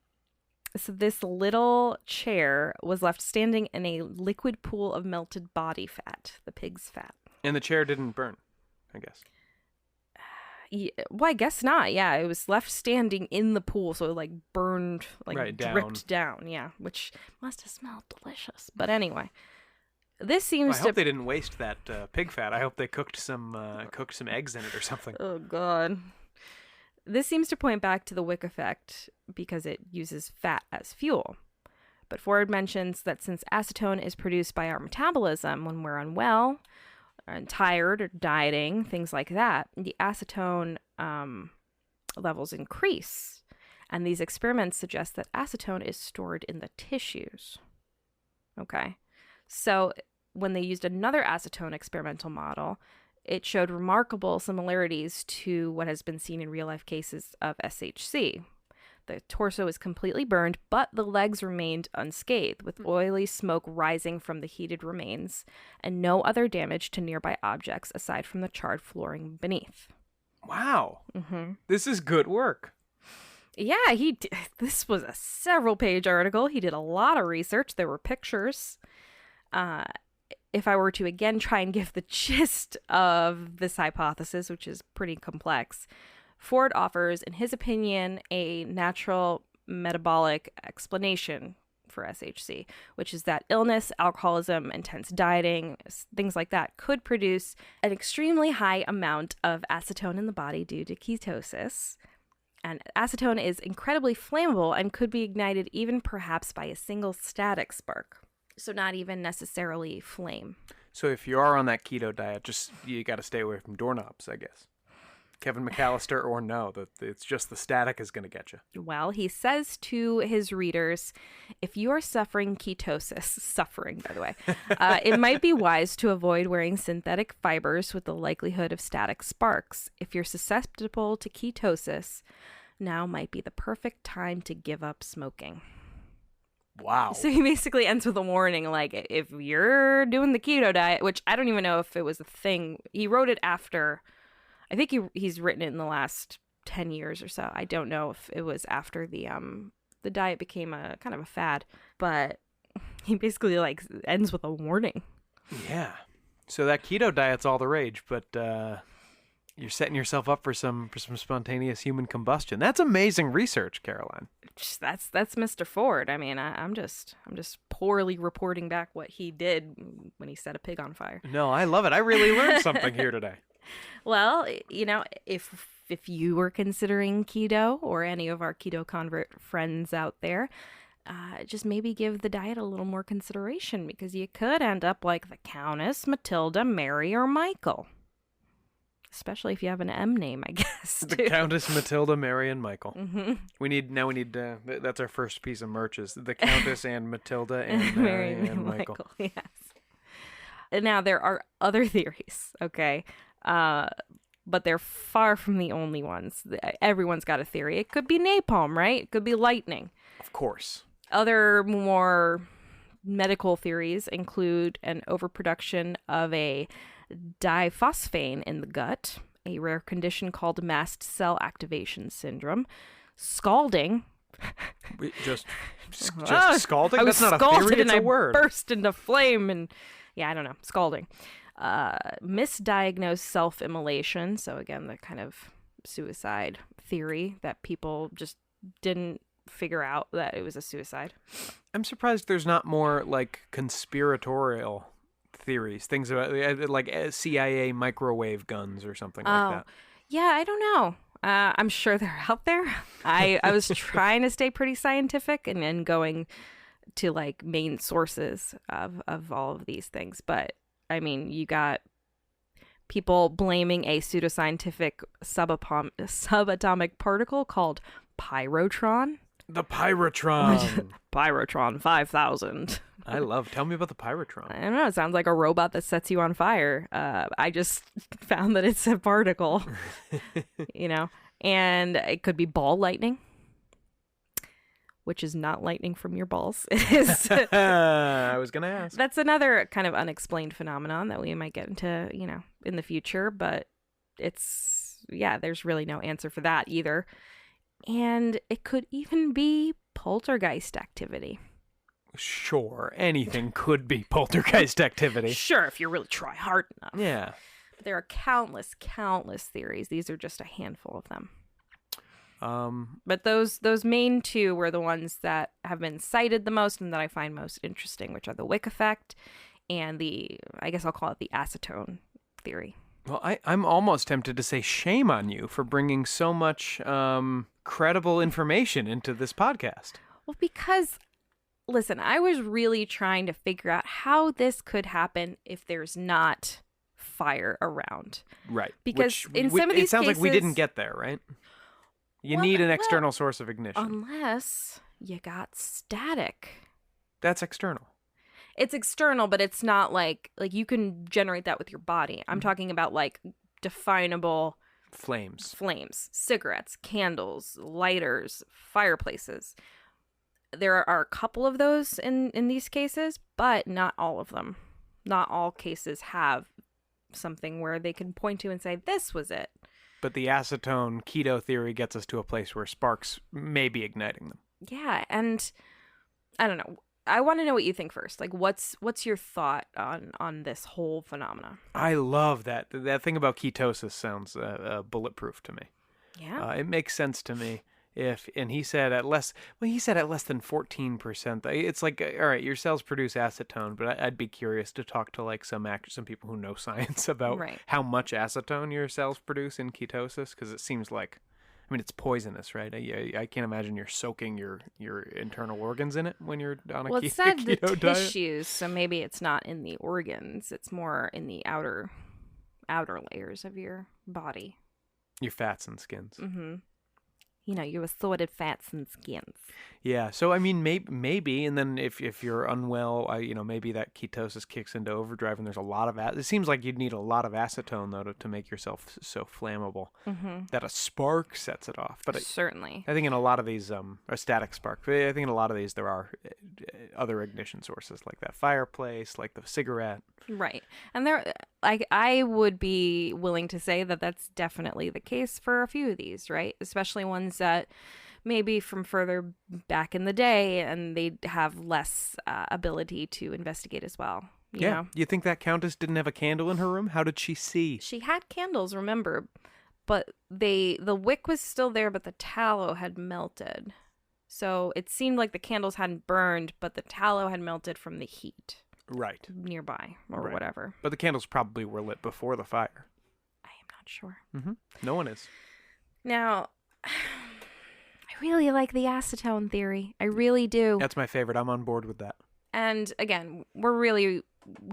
[SPEAKER 2] this little chair was left standing in a liquid pool of melted body fat, the pig's fat.
[SPEAKER 1] And the chair didn't burn, I guess.
[SPEAKER 2] Yeah, well, I guess not. Yeah, it was left standing in the pool, so it like burned, like dripped down. Yeah, which must have smelled delicious. But anyway, this seems
[SPEAKER 1] I hope they didn't waste that pig fat. I hope they cooked some eggs in it or something.
[SPEAKER 2] Oh God, this seems to point back to the wick effect because it uses fat as fuel. But Ford mentions that since acetone is produced by our metabolism when we're unwell, and tired or dieting, things like that, the acetone levels increase. And these experiments suggest that acetone is stored in the tissues. Okay. So when they used another acetone experimental model, it showed remarkable similarities to what has been seen in real-life cases of SHC. The torso is completely burned, but the legs remained unscathed, with oily smoke rising from the heated remains, and no other damage to nearby objects aside from the charred flooring beneath.
[SPEAKER 1] Wow. This is good work.
[SPEAKER 2] Yeah, this was a several-page article. He did a lot of research. There were pictures. If I were to again try and give the gist of this hypothesis, which is pretty complex, Ford offers, in his opinion, a natural metabolic explanation for SHC, which is that illness, alcoholism, intense dieting, things like that could produce an extremely high amount of acetone in the body due to ketosis. And acetone is incredibly flammable and could be ignited even perhaps by a single static spark. So not even necessarily flame.
[SPEAKER 1] So if you are on that keto diet, you got to stay away from doorknobs, I guess. Kevin McAllister or no, it's just the static is going to get you.
[SPEAKER 2] Well, he says to his readers, if you are suffering ketosis, suffering, by the way, it might be wise to avoid wearing synthetic fibers with the likelihood of static sparks. If you're susceptible to ketosis, now might be the perfect time to give up smoking.
[SPEAKER 1] Wow.
[SPEAKER 2] So he basically ends with a warning, like, if you're doing the keto diet, which I don't even know if it was a thing. He wrote it after... I think he's written it in the last 10 years or so. I don't know if it was after the diet became a kind of a fad, but he basically like ends with a warning.
[SPEAKER 1] Yeah. So that keto diet's all the rage, but you're setting yourself up for some spontaneous human combustion. That's amazing research, Caroline.
[SPEAKER 2] That's Mr. Ford. I mean, I'm just poorly reporting back what he did when he set a pig on fire.
[SPEAKER 1] No, I love it. I really learned something here today.
[SPEAKER 2] Well, you know, if you were considering keto, or any of our keto convert friends out there, just maybe give the diet a little more consideration, because you could end up like the Countess, Matilda, Mary, or Michael. Especially if you have an M name, I guess.
[SPEAKER 1] The Countess, Matilda, Mary, and Michael.
[SPEAKER 2] Mm-hmm.
[SPEAKER 1] We need that's our first piece of merch, is the Countess and Matilda and
[SPEAKER 2] Mary
[SPEAKER 1] and Michael.
[SPEAKER 2] Yes. And now there are other theories, okay? But they're far from the only ones. Everyone's got a theory. It could be napalm, right? It could be lightning.
[SPEAKER 1] Of course.
[SPEAKER 2] Other more medical theories include an overproduction of a diphosphane in the gut, a rare condition called mast cell activation syndrome, scalding.
[SPEAKER 1] Just scalding? That's not a theory, it's a word.
[SPEAKER 2] Burst into flame and, yeah, I don't know, scalding. Misdiagnosed self-immolation, so again, the kind of suicide theory that people just didn't figure out that it was a suicide.
[SPEAKER 1] I'm surprised there's not more like conspiratorial theories, things about like CIA microwave guns or something like that.
[SPEAKER 2] Yeah, I don't know. I'm sure they're out there. I was trying to stay pretty scientific and going to like main sources of all of these things. But I mean, you got people blaming a pseudoscientific subatomic particle called pyrotron.
[SPEAKER 1] The pyrotron.
[SPEAKER 2] Pyrotron 5000.
[SPEAKER 1] Tell me about the pyrotron.
[SPEAKER 2] I don't know. It sounds like a robot that sets you on fire. I just found that it's a particle, you know, and it could be ball lightning, which is not lightning from your balls. It is.
[SPEAKER 1] I was going to ask.
[SPEAKER 2] That's another kind of unexplained phenomenon that we might get into, you know, in the future, but there's really no answer for that either. And it could even be poltergeist activity.
[SPEAKER 1] Sure, anything could be poltergeist activity.
[SPEAKER 2] Sure, if you really try hard enough.
[SPEAKER 1] Yeah.
[SPEAKER 2] But there are countless theories. These are just a handful of them. But those main two were the ones that have been cited the most and that I find most interesting, which are the wick effect and I guess I'll call it the acetone theory.
[SPEAKER 1] Well, I'm almost tempted to say shame on you for bringing so much credible information into this podcast.
[SPEAKER 2] Well, because, listen, I was really trying to figure out how this could happen if there's not fire around.
[SPEAKER 1] Right.
[SPEAKER 2] Because some of these cases...
[SPEAKER 1] It sounds like we didn't get there, right? You need an external source of ignition.
[SPEAKER 2] Unless you got static.
[SPEAKER 1] That's external.
[SPEAKER 2] It's external, but it's not like you can generate that with your body. I'm talking about like definable
[SPEAKER 1] flames,
[SPEAKER 2] cigarettes, candles, lighters, fireplaces. There are a couple of those in these cases, but not all of them. Not all cases have something where they can point to and say, this was it.
[SPEAKER 1] But the acetone keto theory gets us to a place where sparks may be igniting them.
[SPEAKER 2] Yeah, and I don't know. I want to know what you think first. Like, what's your thought on this whole phenomena? I
[SPEAKER 1] love that. That thing about ketosis sounds bulletproof to me.
[SPEAKER 2] Yeah,
[SPEAKER 1] it makes sense to me. He said at less than 14%. It's like, all right, your cells produce acetone, but I'd be curious to talk to like some people who know science about how much acetone your cells produce in ketosis, because it seems like, I mean, it's poisonous, right? I can't imagine you're soaking your internal organs in it when you're on a keto diet. Well, it said the
[SPEAKER 2] tissues, so maybe it's not in the organs. It's more in the outer layers of your body.
[SPEAKER 1] Your fats and skins.
[SPEAKER 2] Mm-hmm. You know, your assorted fats and skins.
[SPEAKER 1] Yeah, so I mean, maybe, and then if you're unwell, maybe that ketosis kicks into overdrive, and there's a lot of it seems like you'd need a lot of acetone though to make yourself so flammable that a spark sets it off. But
[SPEAKER 2] certainly,
[SPEAKER 1] I think in a lot of these, a static spark. I think in a lot of these there are other ignition sources like that fireplace, like the cigarette.
[SPEAKER 2] Right, and there I would be willing to say that that's definitely the case for a few of these, right? Especially ones that maybe from further back in the day and they'd have less ability to investigate as well. You know?
[SPEAKER 1] You think that countess didn't have a candle in her room? How did she see?
[SPEAKER 2] She had candles, remember, but the wick was still there, but the tallow had melted. So it seemed like the candles hadn't burned, but the tallow had melted from the heat.
[SPEAKER 1] Right.
[SPEAKER 2] Nearby or whatever.
[SPEAKER 1] But the candles probably were lit before the fire.
[SPEAKER 2] I am not sure.
[SPEAKER 1] Mm-hmm. No one is.
[SPEAKER 2] Now, I really like the acetone theory. I really do.
[SPEAKER 1] That's my favorite. I'm on board with that.
[SPEAKER 2] And again, we're really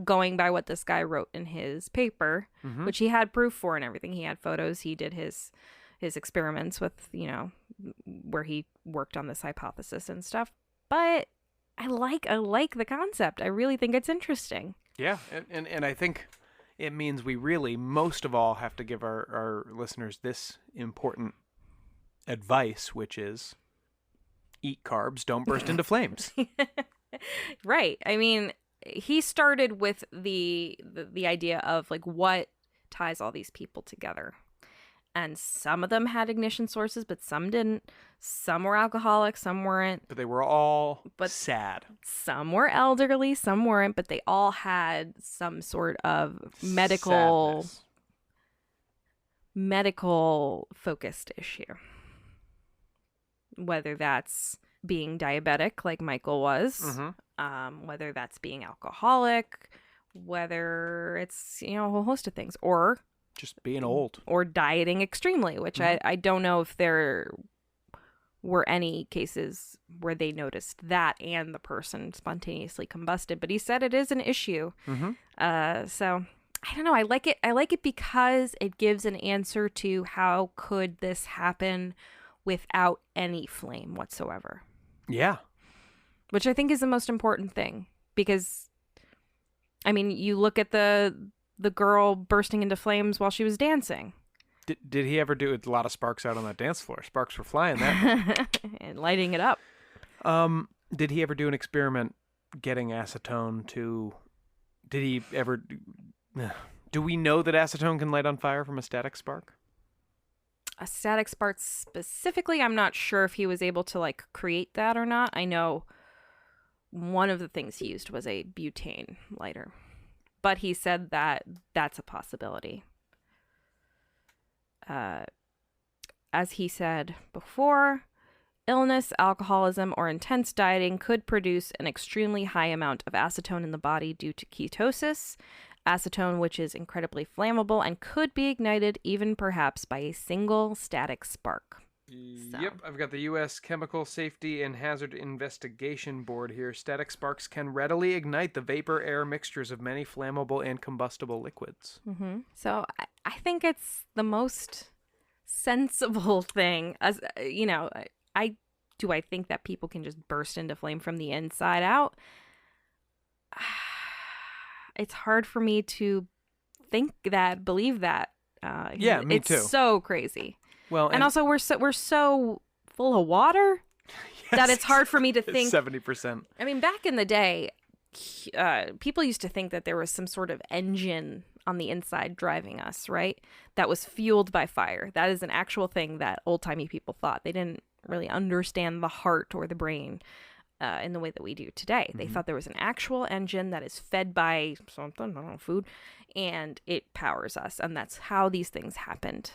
[SPEAKER 2] going by what this guy wrote in his paper, which he had proof for and everything. He had photos. He did his experiments with, where he worked on this hypothesis and stuff. But I like the concept. I really think it's interesting.
[SPEAKER 1] Yeah, and I think it means we really, most of all, have to give our listeners this important advice, which is eat carbs, don't burst into flames.
[SPEAKER 2] Right. I mean, he started with the idea of like what ties all these people together. And some of them had ignition sources, but some didn't. Some were alcoholic, some weren't.
[SPEAKER 1] But they were all sad.
[SPEAKER 2] Some were elderly, some weren't, but they all had some sort of medical focused issue. Whether that's being diabetic like Michael was, whether that's being alcoholic, whether it's, a whole host of things, or
[SPEAKER 1] just being old.
[SPEAKER 2] Or dieting extremely, which I don't know if there were any cases where they noticed that and the person spontaneously combusted. But he said it is an issue. So I don't know. I like it. I like it because it gives an answer to how could this happen without any flame whatsoever.
[SPEAKER 1] Yeah.
[SPEAKER 2] Which I think is the most important thing. Because, I mean, you look at the girl bursting into flames while she was dancing.
[SPEAKER 1] Did he ever do a lot of sparks out on that dance floor? Sparks were flying that
[SPEAKER 2] and lighting it up.
[SPEAKER 1] Did he ever do an experiment getting acetone to... Did he ever... Do we know that acetone can light on fire from a static spark?
[SPEAKER 2] A static spark specifically, I'm not sure if he was able to like create that or not. I know one of the things he used was a butane lighter. But he said that that's a possibility. As he said before, illness, alcoholism, or intense dieting could produce an extremely high amount of acetone in the body due to ketosis. Acetone, which is incredibly flammable and could be ignited even perhaps by a single static spark.
[SPEAKER 1] Yep, I've got the U.S. Chemical Safety and Hazard Investigation Board here. Static sparks can readily ignite the vapor-air mixtures of many flammable and combustible liquids.
[SPEAKER 2] So I think it's the most sensible thing. As I think that people can just burst into flame from the inside out. It's hard for me to believe that.
[SPEAKER 1] Yeah, me too.
[SPEAKER 2] It's so crazy.
[SPEAKER 1] Well,
[SPEAKER 2] and also we're so full of water that it's hard for me to think
[SPEAKER 1] 70%.
[SPEAKER 2] I mean, back in the day, people used to think that there was some sort of engine on the inside driving us, right? That was fueled by fire. That is an actual thing that old-timey people thought. They didn't really understand the heart or the brain in the way that we do today. They thought there was an actual engine that is fed by something, I don't know, food, and it powers us. And that's how these things happened.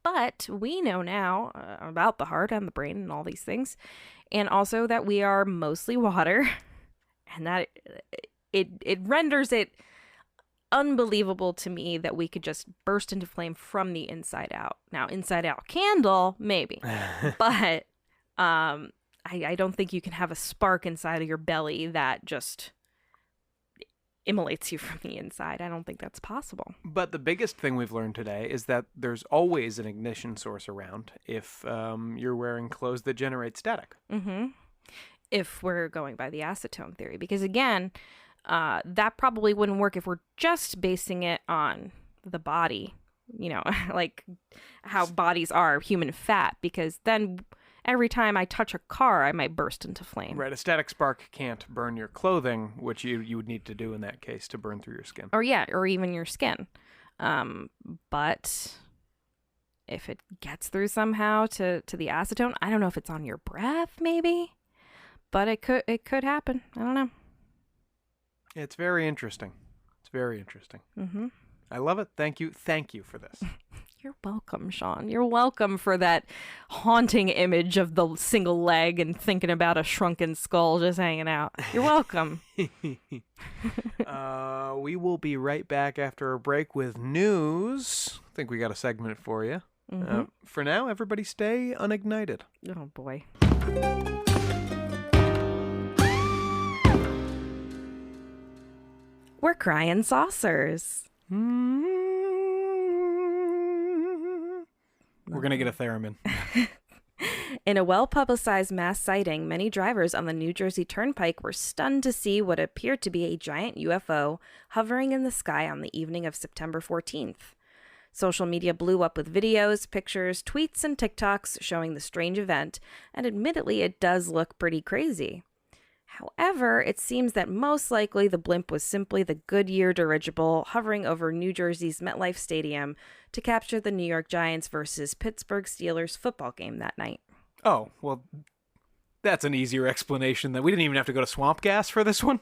[SPEAKER 2] But we know now about the heart and the brain and all these things. And also that we are mostly water. And that it renders it unbelievable to me that we could just burst into flame from the inside out. Now, inside out candle, maybe. But I don't think you can have a spark inside of your belly that just immolates you from the inside. I don't think that's possible.
[SPEAKER 1] But the biggest thing we've learned today is that there's always an ignition source around if you're wearing clothes that generate static.
[SPEAKER 2] If we're going by the acetone theory. Because again, that probably wouldn't work if we're just basing it on the body, like how bodies are human fat. Because then every time I touch a car, I might burst into flame.
[SPEAKER 1] Right, a static spark can't burn your clothing, which you would need to do in that case to burn through your skin.
[SPEAKER 2] Or even your skin. But if it gets through somehow to the acetone, I don't know if it's on your breath, maybe, but it could happen. I don't know.
[SPEAKER 1] It's very interesting. It's very interesting.
[SPEAKER 2] Mm-hmm.
[SPEAKER 1] I love it. Thank you for this.
[SPEAKER 2] You're welcome, Sean. You're welcome for that haunting image of the single leg and thinking about a shrunken skull just hanging out. You're welcome.
[SPEAKER 1] We will be right back after a break with news. I think we got a segment for you.
[SPEAKER 2] Mm-hmm.
[SPEAKER 1] For now, everybody stay unignited.
[SPEAKER 2] Oh, boy. We're crying saucers.
[SPEAKER 1] We're going to get a theremin.
[SPEAKER 2] In a well-publicized mass sighting, many drivers on the New Jersey Turnpike were stunned to see what appeared to be a giant UFO hovering in the sky on the evening of September 14th. Social media blew up with videos, pictures, tweets, and TikToks showing the strange event, and admittedly, it does look pretty crazy. However, it seems that most likely the blimp was simply the Goodyear dirigible hovering over New Jersey's MetLife Stadium to capture the New York Giants versus Pittsburgh Steelers football game that night.
[SPEAKER 1] Oh, well, that's an easier explanation. That we didn't even have to go to Swamp Gas for this one.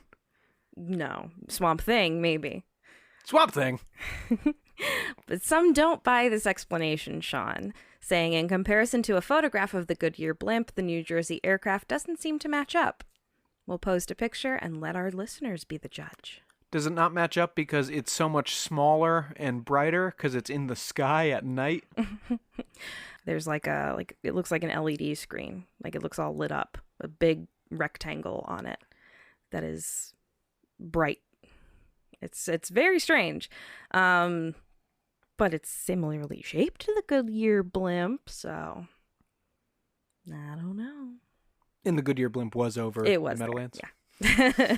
[SPEAKER 2] No, Swamp Thing, maybe.
[SPEAKER 1] Swamp Thing.
[SPEAKER 2] But some don't buy this explanation, Sean, saying in comparison to a photograph of the Goodyear blimp, the New Jersey aircraft doesn't seem to match up. We'll post a picture and let our listeners be the judge.
[SPEAKER 1] Does it not match up because it's so much smaller and brighter because it's in the sky at night?
[SPEAKER 2] There's it looks like an LED screen. Like it looks all lit up. A big rectangle on it that is bright. It's very strange. But it's similarly shaped to the Goodyear blimp, so I don't know.
[SPEAKER 1] And the Goodyear blimp was over
[SPEAKER 2] it was
[SPEAKER 1] the Meadowlands?
[SPEAKER 2] Yeah.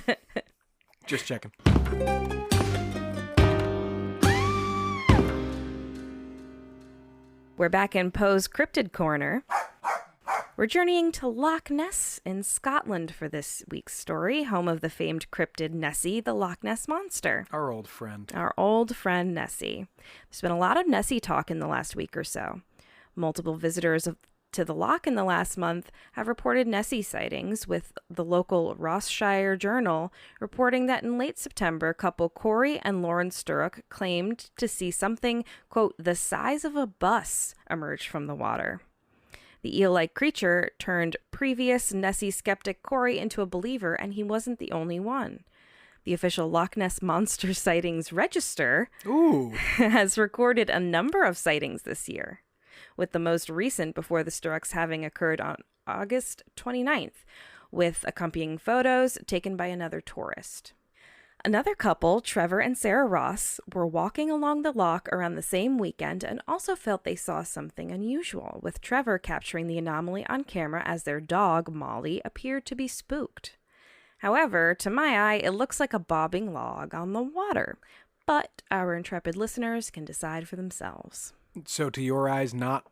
[SPEAKER 1] Just checking.
[SPEAKER 2] We're back in Poe's Cryptid Corner. We're journeying to Loch Ness in Scotland for this week's story, home of the famed cryptid Nessie, the Loch Ness Monster.
[SPEAKER 1] Our old friend.
[SPEAKER 2] Our old friend Nessie. There's been a lot of Nessie talk in the last week or so. Multiple visitors to the loch in the last month have reported Nessie sightings, with the local Rossshire Journal reporting that in late September, couple Corey and Lauren Sturrock claimed to see something, quote, the size of a bus emerge from the water. The eel-like creature turned previous Nessie skeptic Corey into a believer, and he wasn't the only one. The official Loch Ness Monster Sightings Register has recorded a number of sightings this year, with the most recent before the Sturrocks having occurred on August 29th, with accompanying photos taken by another tourist. Another couple, Trevor and Sarah Ross, were walking along the loch around the same weekend and also felt they saw something unusual, with Trevor capturing the anomaly on camera as their dog, Molly, appeared to be spooked. However, to my eye, it looks like a bobbing log on the water, but our intrepid listeners can decide for themselves.
[SPEAKER 1] So to your eyes, not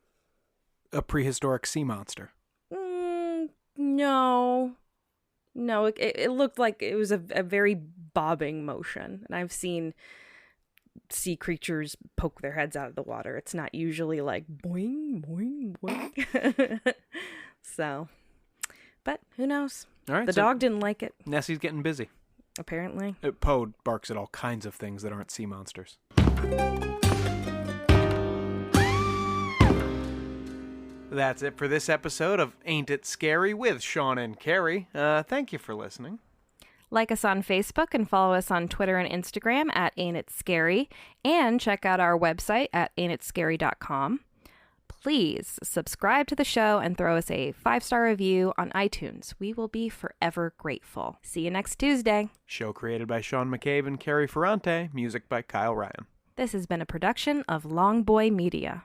[SPEAKER 1] a prehistoric sea monster?
[SPEAKER 2] No. No, it looked like it was a very bobbing motion. And I've seen sea creatures poke their heads out of the water. It's not usually like boing, boing, boing. So, but who knows?
[SPEAKER 1] All right,
[SPEAKER 2] the dog didn't like it.
[SPEAKER 1] Nessie's getting busy.
[SPEAKER 2] Apparently.
[SPEAKER 1] Poe barks at all kinds of things that aren't sea monsters. That's it for this episode of Ain't It Scary with Sean and Carrie. Thank you for listening.
[SPEAKER 2] Like us on Facebook and follow us on Twitter and Instagram at Ain't It Scary, and check out our website at ain'titscary.com. Please subscribe to the show and throw us a 5-star review on iTunes. We will be forever grateful. See you next Tuesday.
[SPEAKER 1] Show created by Sean McCabe and Carrie Ferrante. Music by Kyle Ryan.
[SPEAKER 2] This has been a production of Long Boy Media.